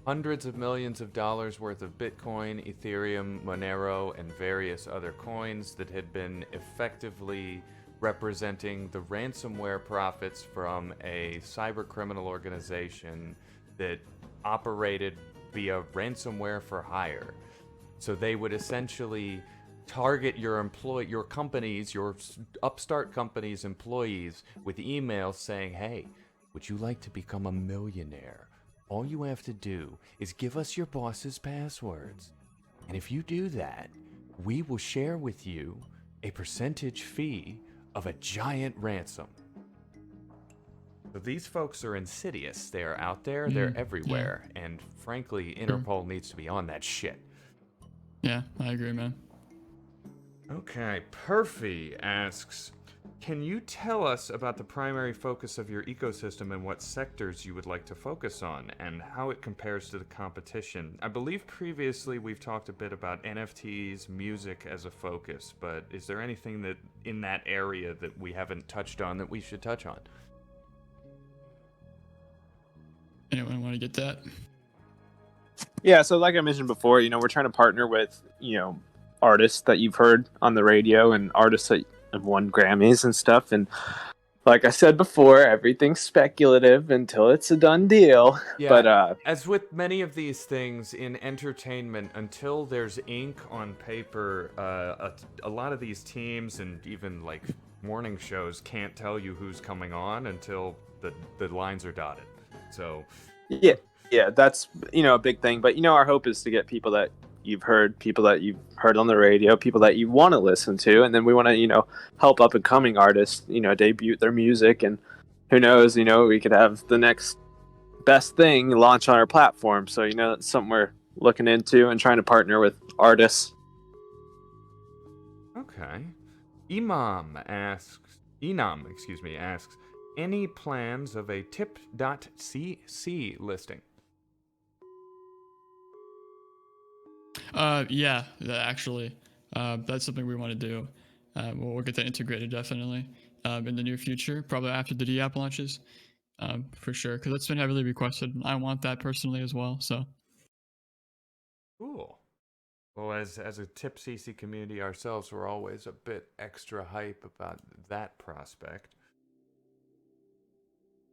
Hundreds of millions of dollars worth of Bitcoin, Ethereum, Monero, and various other coins that had been effectively representing the ransomware profits from a cybercriminal organization that operated via ransomware for hire. So they would essentially target your companies, your upstart companies' employees with emails saying, hey, would you like to become a millionaire? All you have to do is give us your boss's passwords. And if you do that, we will share with you a percentage fee of a giant ransom. So these folks are insidious. They are out there, they're everywhere, and frankly, Interpol needs to be on that shit. Yeah, I agree, man. Okay, Perfy asks, can you tell us about the primary focus of your ecosystem and what sectors you would like to focus on, and how it compares to the competition? I believe previously we've talked a bit about NFTs, music as a focus, but is there anything that in that area that we haven't touched on that we should touch on? Anyone want to get that? Yeah, so like I mentioned before, we're trying to partner with, artists that you've heard on the radio and artists that have won Grammys and stuff. And like I said before, everything's speculative until it's a done deal. Yeah, But as with many of these things in entertainment, until there's ink on paper, a lot of these teams and even like morning shows can't tell you who's coming on until the lines are dotted. So yeah, that's a big thing. But our hope is to get people that you've heard, on the radio, people that you want to listen to, and then we want to help up and coming artists debut their music, and who knows, we could have the next best thing launch on our platform. So that's something we're looking into and trying to partner with artists. Okay. Enam asks, any plans of a tip.cc listing? Yeah, actually, that's something we want to do. We'll get that integrated definitely in the near future, probably after the D app launches, for sure, because that's been heavily requested. I want that personally as well. So Cool. Well, as a tip CC community ourselves, we're always a bit extra hype about that prospect.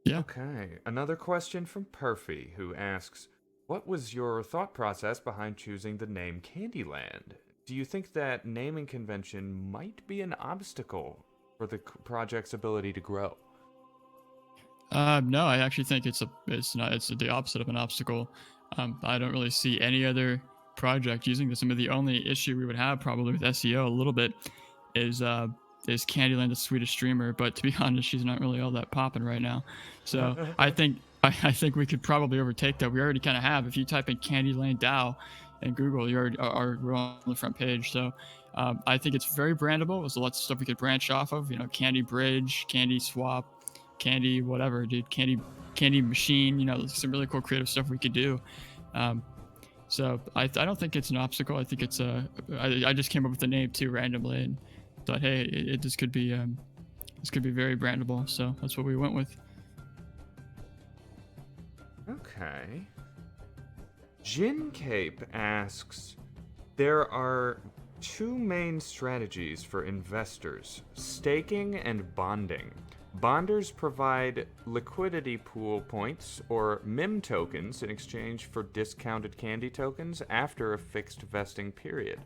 yeah. Okay, another question from Perfy, who asks, what was your thought process behind choosing the name Kandyland? Do you think that naming convention might be an obstacle for the project's ability to grow? No, I actually think it's the opposite of an obstacle. I don't really see any other project using this. I mean, the only issue we would have probably with SEO a little bit is Kandyland, the Swedish streamer, but to be honest, she's not really all that popping right now. So I think we could probably overtake that. We already kind of have. If you type in Kandyland DAO in Google, we're on the front page. So I think it's very brandable. There's lots of stuff we could branch off of. Candy Bridge, Candy Swap, Candy whatever, dude. Candy Machine. Some really cool creative stuff we could do. So I don't think it's an obstacle. I think it's I just came up with the name too randomly and thought, hey, this could be very brandable. So that's what we went with. Okay. Jin Cape asks, there are two main strategies for investors, staking and bonding. Bonders provide liquidity pool points or MIM tokens in exchange for discounted candy tokens after a fixed vesting period.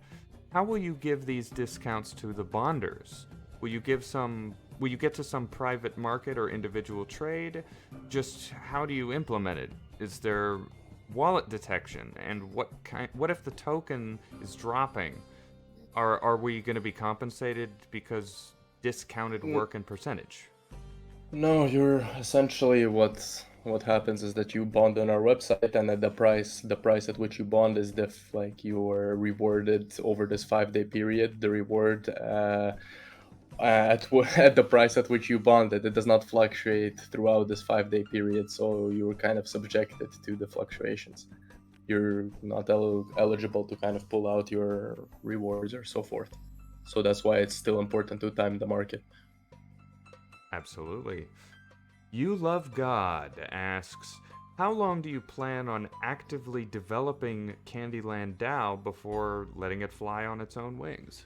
How will you give these discounts to the bonders? Will you get to some private market or individual trade? Just how do you implement it? Is there wallet detection? And what if the token is dropping? Are we going to be compensated because discounted work and percentage? No, you're essentially what happens is that you bond on our website, and at the price at which you bond is you are rewarded over this 5-day period. The reward at the price at which you bonded, it does not fluctuate throughout this 5-day period, so you're kind of subjected to the fluctuations. You're not eligible to kind of pull out your rewards or so forth. So that's why it's still important to time the market. Absolutely. You Love God asks, how long do you plan on actively developing Kandyland DAO before letting it fly on its own wings?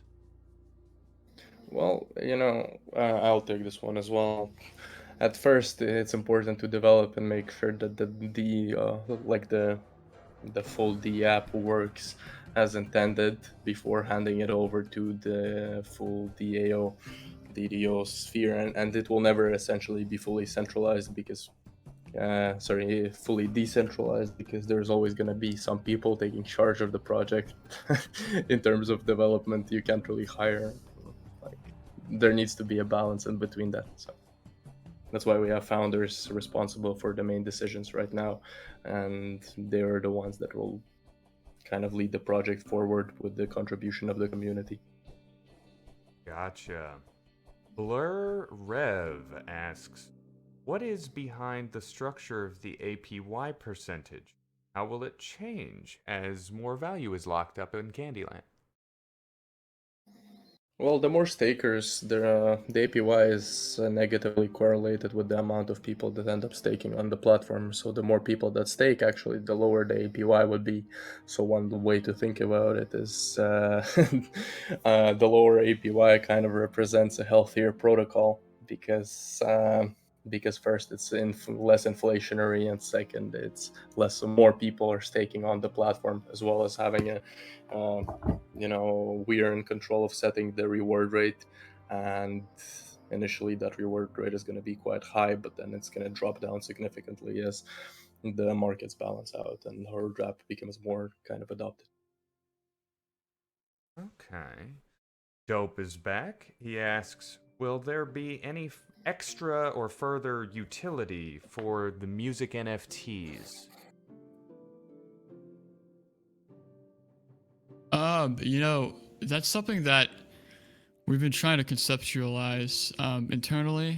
Well, I'll take this one as well. At first, it's important to develop and make sure that the full D app works as intended before handing it over to the full DDO sphere, and it will never essentially be fully centralized because fully decentralized, because there's always going to be some people taking charge of the project. In terms of development, you can't really hire there needs to be a balance in between that. So that's why we have founders responsible for the main decisions right now, and they're the ones that will kind of lead the project forward with the contribution of the community. Gotcha. Blur Rev asks, what is behind the structure of the APY percentage? How will it change as more value is locked up in Candyland? Well, the more stakers, the APY is negatively correlated with the amount of people that end up staking on the platform. So the more people that stake, actually, the lower the APY would be. So one way to think about it is the lower APY kind of represents a healthier protocol because first it's less inflationary, and second it's more people are staking on the platform, as well as having a we are in control of setting the reward rate, and initially that reward rate is going to be quite high, but then it's going to drop down significantly as the markets balance out and hard wrap becomes more kind of adopted. Okay. Dope is back. He asks, will there be any extra or further utility for the music NFTs? That's something that we've been trying to conceptualize internally.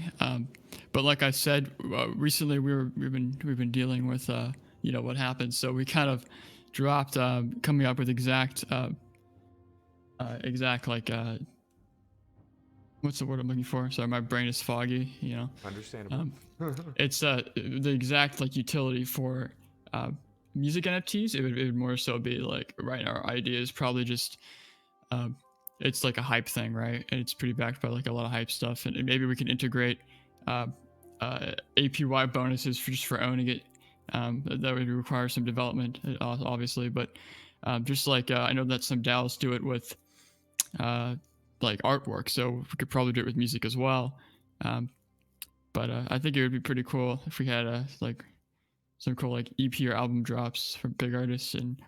But like I said, recently we've been dealing with what happened. So we kind of dropped coming up with exact what's the word I'm looking for? Sorry, my brain is foggy. Understandable. It's the exact utility for music NFTs. It would more so be right now our idea is probably just it's like a hype thing, right? And it's pretty backed by a lot of hype stuff, and maybe we can integrate APY bonuses for owning it. That would require some development, obviously, but just I know that some DAOs do it with artwork, so we could probably do it with music as well. But I think it would be pretty cool if we had some cool EP or album drops from big artists, and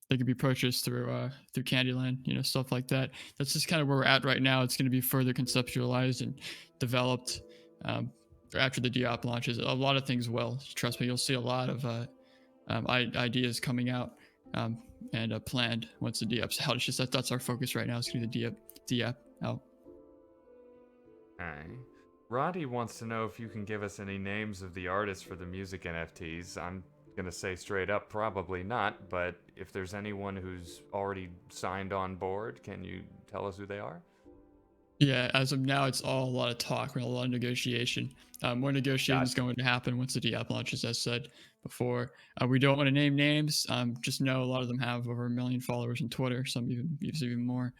they could be purchased through Candyland, stuff like that. That's just kind of where we're at right now. It's going to be further conceptualized and developed after the DApp launches. A lot of things will. Trust me, you'll see a lot of ideas coming out and planned once the DApp's out. It's just that's our focus right now. It's going to be the DApp out. Okay. Roddy wants to know if you can give us any names of the artists for the music NFTs. I'm gonna say straight up, probably not, but if there's anyone who's already signed on board, can you tell us who they are? Yeah, as of now, it's all a lot of talk and a lot of negotiation. More negotiation is going to happen once the DApp launches, as said before. We don't want to name names. Just know a lot of them have over 1 million followers on Twitter, some even more.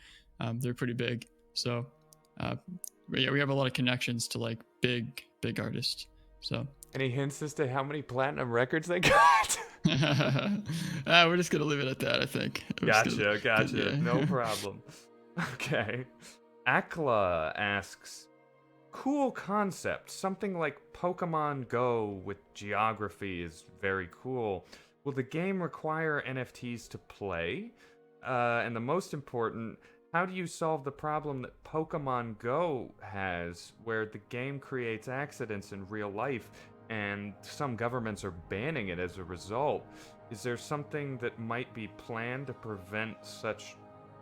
They're pretty big. So we have a lot of connections to big artists. So any hints as to how many platinum records they got? We're just gonna leave it at that, I think. Gotcha. Yeah. No problem. Okay. Akla asks, cool concept. Something like Pokemon Go with geography is very cool. Will the game require NFTs to play? And the most important, how do you solve the problem that Pokemon Go has, where the game creates accidents in real life, and some governments are banning it as a result? Is there something that might be planned to prevent such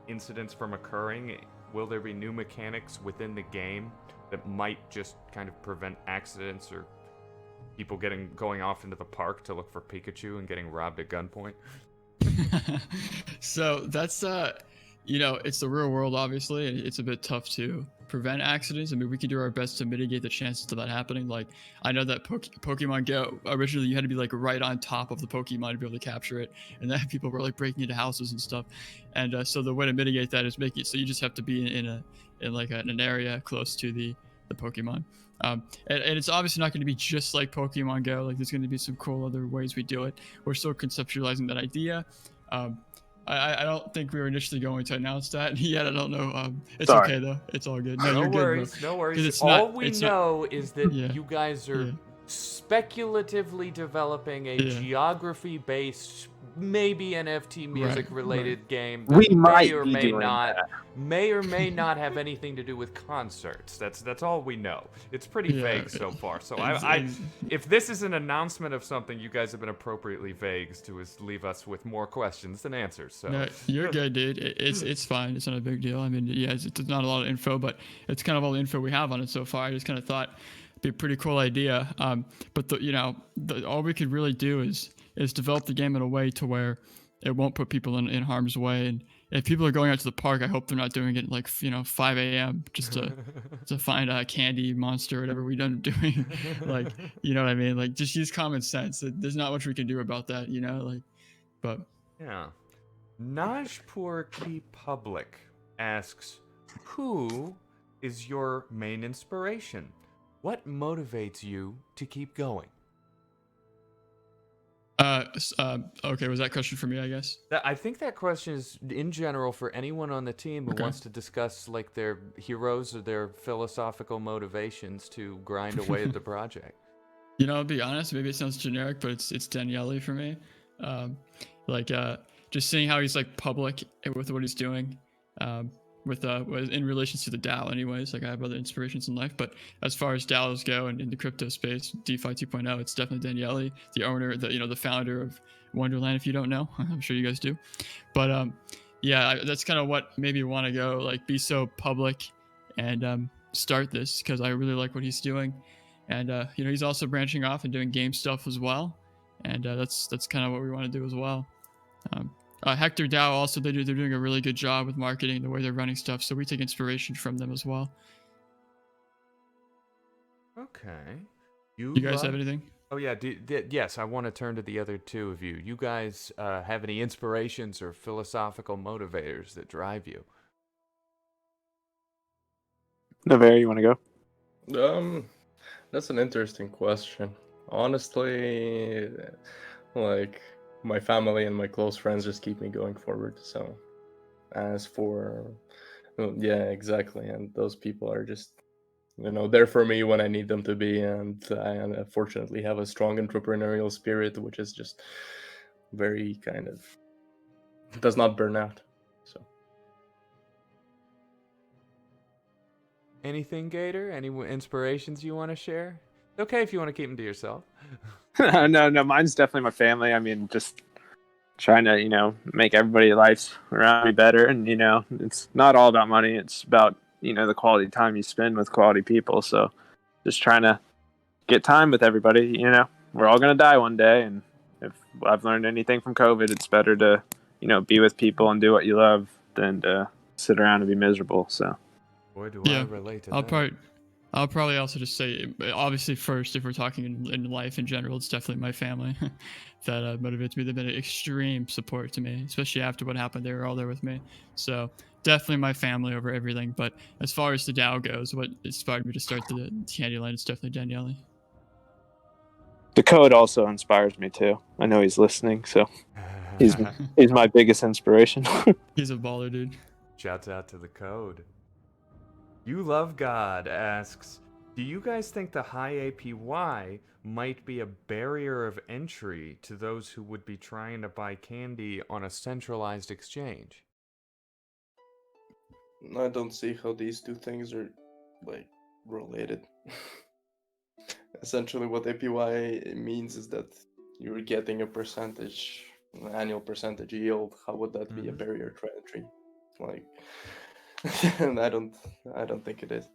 incidents from occurring? Will there be new mechanics within the game that might just kind of prevent accidents or people going off into the park to look for Pikachu and getting robbed at gunpoint? So that's it's the real world, obviously, and it's a bit tough to prevent accidents. I mean, we can do our best to mitigate the chances of that happening. I know that Pokemon Go, originally you had to be right on top of the Pokemon to be able to capture it, and then people were breaking into houses and stuff. And so the way to mitigate that is make it so you just have to be in an area close to the Pokemon. And it's obviously not going to be just like Pokemon Go. There's going to be some cool other ways we do it. We're still conceptualizing that idea. I don't think we were initially going to announce that yet. I don't know. It's okay though. It's all good. No you're worries, good, no worries. It's All not, we it's know is that yeah, you guys are speculatively developing a Yeah. geography-based, maybe NFT music-related game that We may might or be may doing not, that. may or may not have anything to do with concerts. That's all we know. It's pretty Yeah, vague so far. So ex- if this is an announcement of something, you guys have been appropriately vague to leave us with more questions than answers. So No, you're good, dude. It's fine. It's not a big deal. I mean, yeah, it's not a lot of info, but it's kind of all the info we have on it so far. I just kind of thought it'd be a pretty cool idea. But all we could really do is develop the game in a way to where it won't put people in harm's way. And if people are going out to the park, I hope they're not doing it like 5 a.m. just to find a candy monster, whatever we done doing. Like, you know what I mean? Like, just use common sense. There's not much we can do about that, you know. Like, but yeah. Najpur Key Public asks, who is your main inspiration? What motivates you to keep going? Okay, was that question for me, I guess? I think that question is in general for anyone on the team who Okay. wants to discuss like their heroes or their philosophical motivations to grind away at the project. You know, I'll be honest, maybe it sounds generic, but it's Daniele for me. Just seeing how he's like public with what he's doing, with in relations to the DAO anyways. Like I have other inspirations in life, but as far as DAOs go and in the crypto space, DeFi 2.0, it's definitely Daniele, the owner, the founder of Wonderland, if you don't know. I'm sure you guys do. But that's kind of what made me want to go, like be so public and start this, because I really like what he's doing. And he's also branching off and doing game stuff as well, and that's kind of what we want to do as well. Hector DAO also, they're doing a really good job with marketing, the way they're running stuff, so we take inspiration from them as well. Okay. You guys have anything? Oh yeah, yes, I want to turn to the other two of you. You guys have any inspirations or philosophical motivators that drive you? Navarre, you want to go? That's an interesting question. Honestly, like my family and my close friends just keep me going forward. So, as for, well, yeah, exactly, and those people are just, there for me when I need them to be, and I unfortunately have a strong entrepreneurial spirit, which is just very kind of does not burn out. So. Anything, Gator? Any inspirations you want to share? It's okay if you want to keep them to yourself. No, mine's definitely my family. I mean, just trying to, make everybody's life around me better. And, it's not all about money. It's about, the quality time you spend with quality people. So just trying to get time with everybody. We're all going to die one day. And if I've learned anything from COVID, it's better to, be with people and do what you love than to sit around and be miserable. So. Boy, do I relate to that. I'll probably also just say, obviously, first, if we're talking in life in general, it's definitely my family that motivates me. They've been an extreme support to me, especially after what happened. They were all there with me. So definitely my family over everything. But as far as the DAO goes, what inspired me to start the Candyland is definitely Daniele. The code also inspires me too. I know he's listening, so he's my biggest inspiration. He's a baller, dude. Shouts out to the code. You Love God asks, do you guys think the high APY might be a barrier of entry to those who would be trying to buy candy on a centralized exchange? I don't see how these two things are related. Essentially, what APY means is that you're getting a percentage, an annual percentage yield. How would that be a barrier to entry? I don't think it is.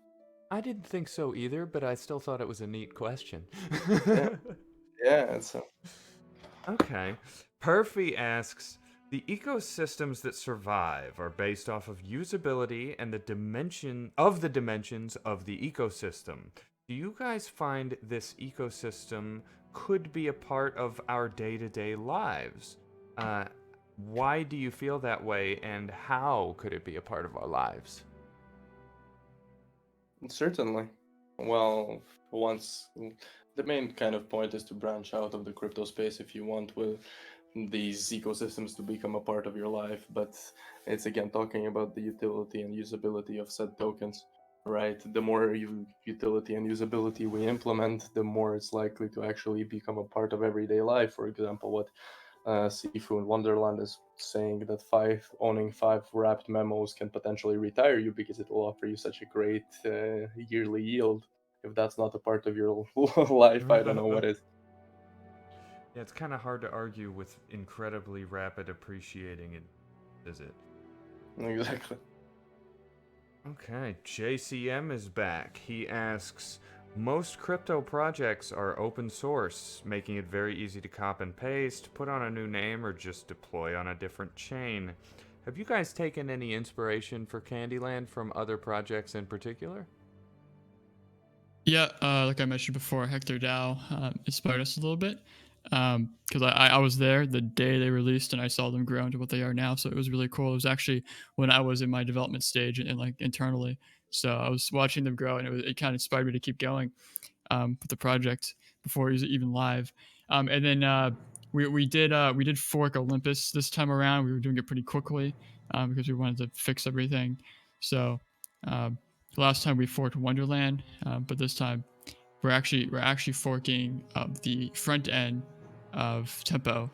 I didn't think so either, but I still thought it was a neat question. Yeah. So. Okay. Perfy asks, the ecosystems that survive are based off of usability and the dimensions of the ecosystem. Do you guys find this ecosystem could be a part of our day-to-day lives? Why do you feel that way, and how could it be a part of our lives? Certainly. Well, once the main kind of point is to branch out of the crypto space if you want with these ecosystems to become a part of your life, but it's again talking about the utility and usability of said tokens. right? The more utility and usability we implement, the more it's likely to actually become a part of everyday life. For example, what Sifu in Wonderland is saying, that owning 5 wrapped memos can potentially retire you because it will offer you such a great yearly yield. If that's not a part of your life, I don't know what is. Yeah, it's kind of hard to argue with incredibly rapid appreciating it, is it? Exactly. Okay, JCM is back. He asks, most crypto projects are open source, making it very easy to copy and paste, put on a new name, or just deploy on a different chain. Have you guys taken any inspiration for Candyland from other projects in particular? Yeah, like I mentioned before, Hector DAO inspired us a little bit because I was there the day they released and I saw them grow into what they are now. So it was really cool. It was actually when I was in my development stage and like internally. So I was watching them grow and it kind of inspired me to keep going with the project before it was even live. And then we did fork Olympus this time around. We were doing it pretty quickly because we wanted to fix everything. So last time we forked Wonderland, but this time we're actually forking the front end of Tempo.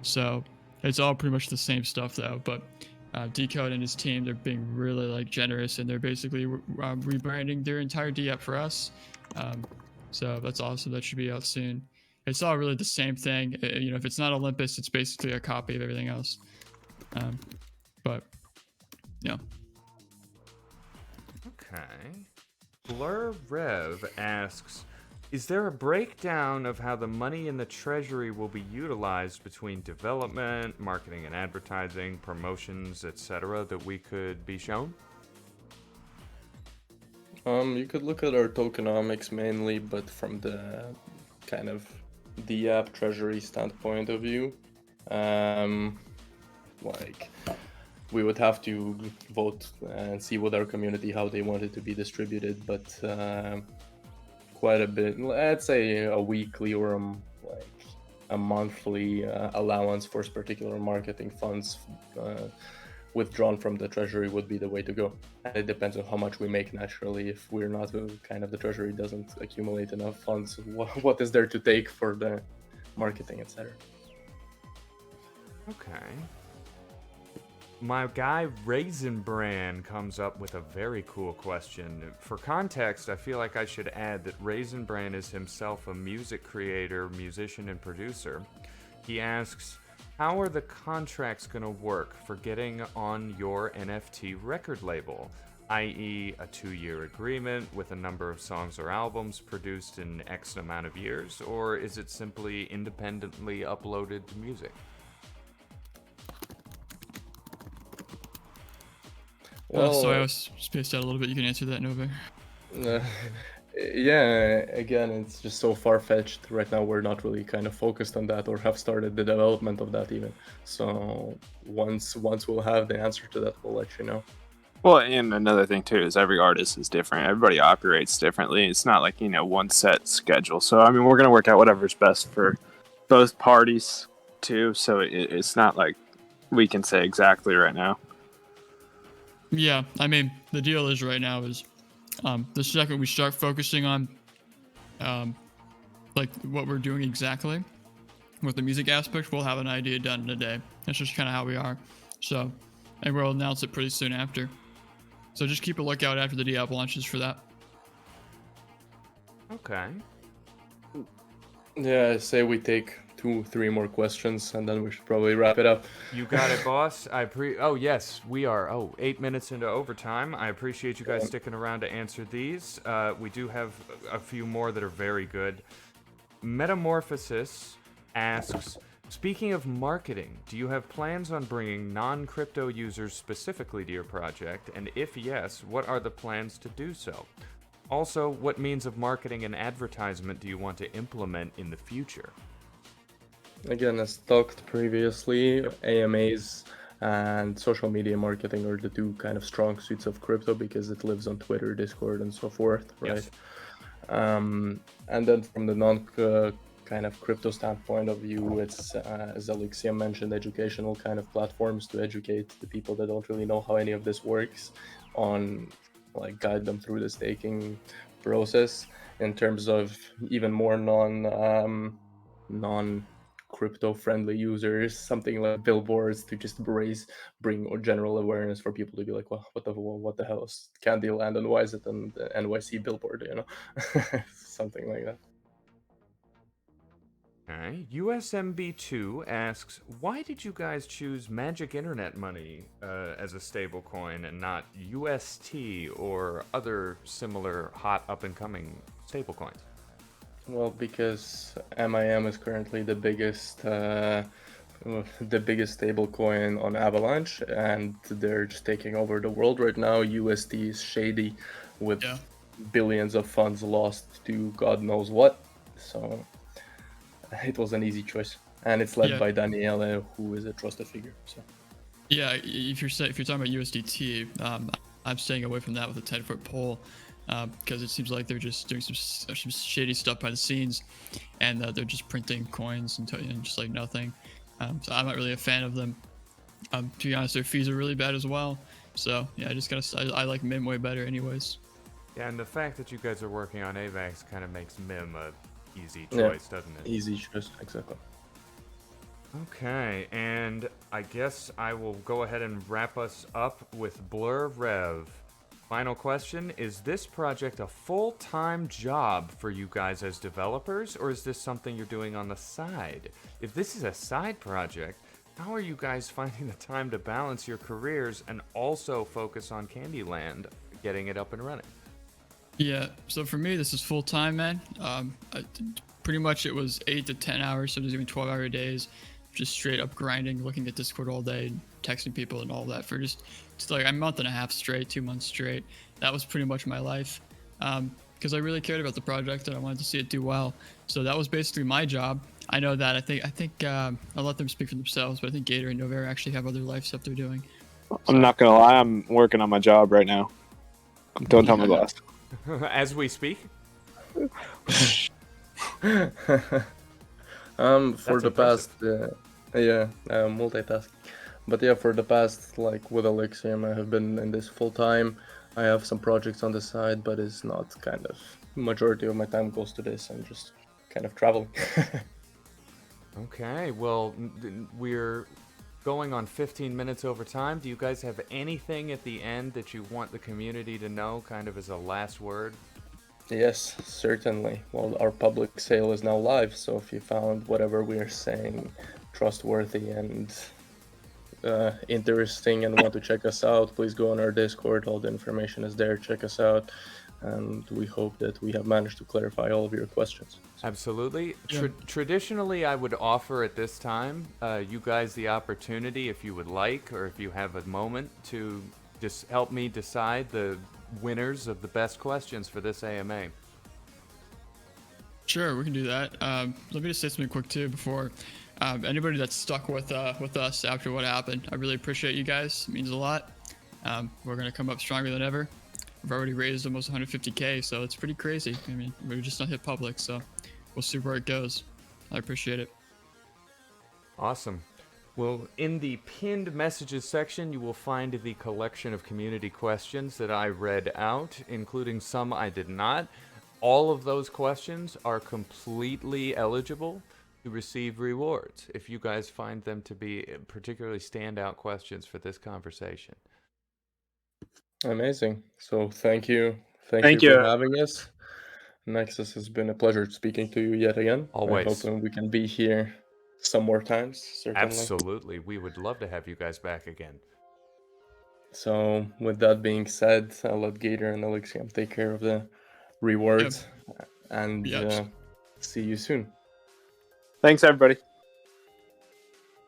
So it's all pretty much the same stuff though. But Decode and his team, they're being really like generous and they're basically rebranding their entire D app for us. So that's awesome. That should be out soon. It's all really the same thing. You know, if it's not Olympus, it's basically a copy of everything else. But yeah. Okay. Blur Rev asks, is there a breakdown of how the money in the treasury will be utilized between development, marketing and advertising, promotions, etc. that we could be shown? You could look at our tokenomics mainly, but from the kind of the app treasury standpoint of view, like we would have to vote and see with our community how they want it to be distributed, but quite a bit, I'd say a weekly or a monthly allowance for particular marketing funds withdrawn from the treasury would be the way to go. And it depends on how much we make naturally. If we're not kind of the treasury doesn't accumulate enough funds, what is there to take for the marketing, etc. Okay. My guy Raisin Bran comes up with a very cool question. For context, I feel like I should add that Raisin Bran is himself a music creator, musician, and producer. He asks, how are the contracts going to work for getting on your NFT record label? I.e., a 2-year agreement with a number of songs or albums produced in X amount of years, or is it simply independently uploaded to music? Well, sorry, I was spaced out a little bit. You can answer that, Nova. Yeah, again, it's just so far-fetched. Right now, we're not really kind of focused on that or have started the development of that even. So once we'll have the answer to that, we'll let you know. Well, and another thing too is every artist is different. Everybody operates differently. It's not like, one set schedule. So, I mean, we're going to work out whatever's best for both parties too. So it's not like we can say exactly right now. Yeah, I mean, the deal is right now is the second we start focusing on like what we're doing exactly with the music aspect, we'll have an idea done in a day. That's just kind of how we are. So, and we'll announce it pretty soon after. So just keep a lookout after the D-app launches for that. Okay. Yeah, I say we take 2-3 more questions and then we should probably wrap it up. You got it, boss. Oh, yes, we are. 8 minutes into overtime. I appreciate you guys sticking around to answer these. We do have a few more that are very good. Metamorphosis asks, speaking of marketing, do you have plans on bringing non-crypto users specifically to your project? And if yes, what are the plans to do so? Also, what means of marketing and advertisement do you want to implement in the future? Again, as talked previously, AMAs and social media marketing are the two kind of strong suits of crypto because it lives on Twitter, Discord, and so forth, right? Yes. And then from the kind of crypto standpoint of view, it's, as Ellixium mentioned, educational kind of platforms to educate the people that don't really know how any of this works on like guide them through the staking process in terms of even more non crypto friendly users, something like billboards to just bring general awareness for people to be like, well, what the hell is Candyland and why is it an NYC billboard, you know? Something like that. Okay. USMB2 asks, why did you guys choose Magic Internet Money as a stable coin and not UST or other similar hot up-and-coming stable coins? Well, because MIM is currently the biggest stable coin on Avalanche, and they're just taking over the world right now. USD is shady with billions of funds lost to God knows what. So it was an easy choice, and it's led by Daniele, who is a trusted figure. So yeah, if you're talking about USDT, I'm staying away from that with a 10-foot pole because it seems like they're just doing some shady stuff behind the scenes, and they're just printing coins and just like nothing. So I'm not really a fan of them. To be honest, their fees are really bad as well. So yeah, I like MIM way better, anyways. Yeah, and the fact that you guys are working on AVAX kind of makes MIM a easy choice, doesn't it? Easy choice, exactly. Okay, and I guess I will go ahead and wrap us up with Blur Rev. Final question, is this project a full-time job for you guys as developers, or is this something you're doing on the side? If this is a side project, how are you guys finding the time to balance your careers and also focus on Candyland, getting it up and running? Yeah, so for me, this is full time, man. Pretty much it was 8 to 10 hours, so there's even 12-hour days, just straight up grinding, looking at Discord all day, texting people and all that for just like a month and a half straight, 2 months straight. That was pretty much my life, because I really cared about the project and I wanted to see it do well. So that was basically my job. I know that I think I'll let them speak for themselves, but I think Gator and Novera actually have other life stuff they're doing. I'm not gonna lie, I'm working on my job right now. Don't tell my boss. As we speak? For That's the past, multitasking. But yeah, for the past, like with Ellixium, I have been in this full time. I have some projects on the side, but it's not kind of majority of my time goes to this. I'm just kind of traveling. Okay, well, we're going on 15 minutes over time. Do you guys have anything at the end that you want the community to know, kind of as a last word? Yes, certainly. Well, our public sale is now live, so if you found whatever we are saying trustworthy and interesting and want to check us out, please go on our Discord. All the information is there. Check us out. And we hope that we have managed to clarify all of your questions. Absolutely. Yeah. Traditionally, I would offer at this time you guys the opportunity, if you would like, or if you have a moment, to just help me decide the winners of the best questions for this AMA. Sure, we can do that. Let me just say something quick too before anybody that's stuck with us after what happened. I really appreciate you guys. It means a lot. We're gonna come up stronger than ever. We've already raised almost 150K, so it's pretty crazy. I mean, we're just not hit public, so we'll see where it goes. I appreciate it. Awesome. Well, in the pinned messages section, you will find the collection of community questions that I read out, including some I did not. All of those questions are completely eligible to receive rewards if you guys find them to be particularly standout questions for this conversation. Amazing. So thank you. Thank you you. for having us. Nexus, has been a pleasure speaking to you yet again. Always. I hope we can be here some more times, certainly. Absolutely. We would love to have you guys back again. So with that being said, I'll let Gator and Ellixium take care of the rewards and see you soon. Thanks, everybody.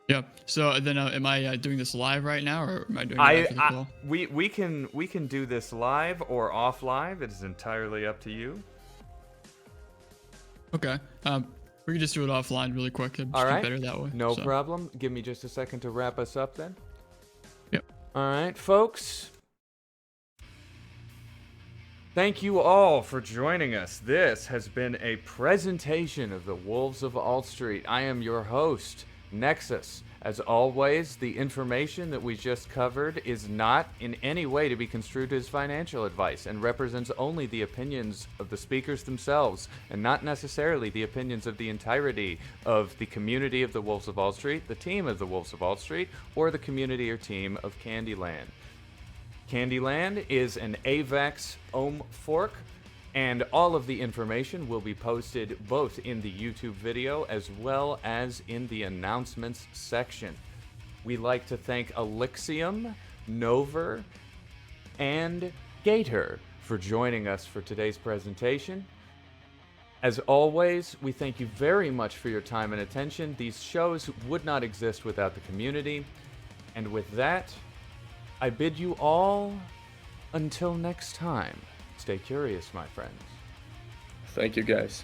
Yeah. So then, am I doing this live right now, or am I doing it after the call? We can do this live or off live. It is entirely up to you. Okay. We can just do it offline really quick. It'd All just right. be better that way. No problem. Give me just a second to wrap us up then. Yep. All right, folks. Thank you all for joining us. This has been a presentation of the Wolves of Alt Street. I am your host, Nexus. As always, the information that we just covered is not in any way to be construed as financial advice and represents only the opinions of the speakers themselves and not necessarily the opinions of the entirety of the community of the Wolves of Wall Street, the team of the Wolves of Wall Street, or the community or team of Kandyland. Kandyland is an AVAX ohm fork, and all of the information will be posted both in the YouTube video as well as in the announcements section. We'd like to thank Ellixium, Nover, and Gator for joining us for today's presentation. As always, we thank you very much for your time and attention. These shows would not exist without the community. And with that, I bid you all until next time. Stay curious, my friends. Thank you, guys.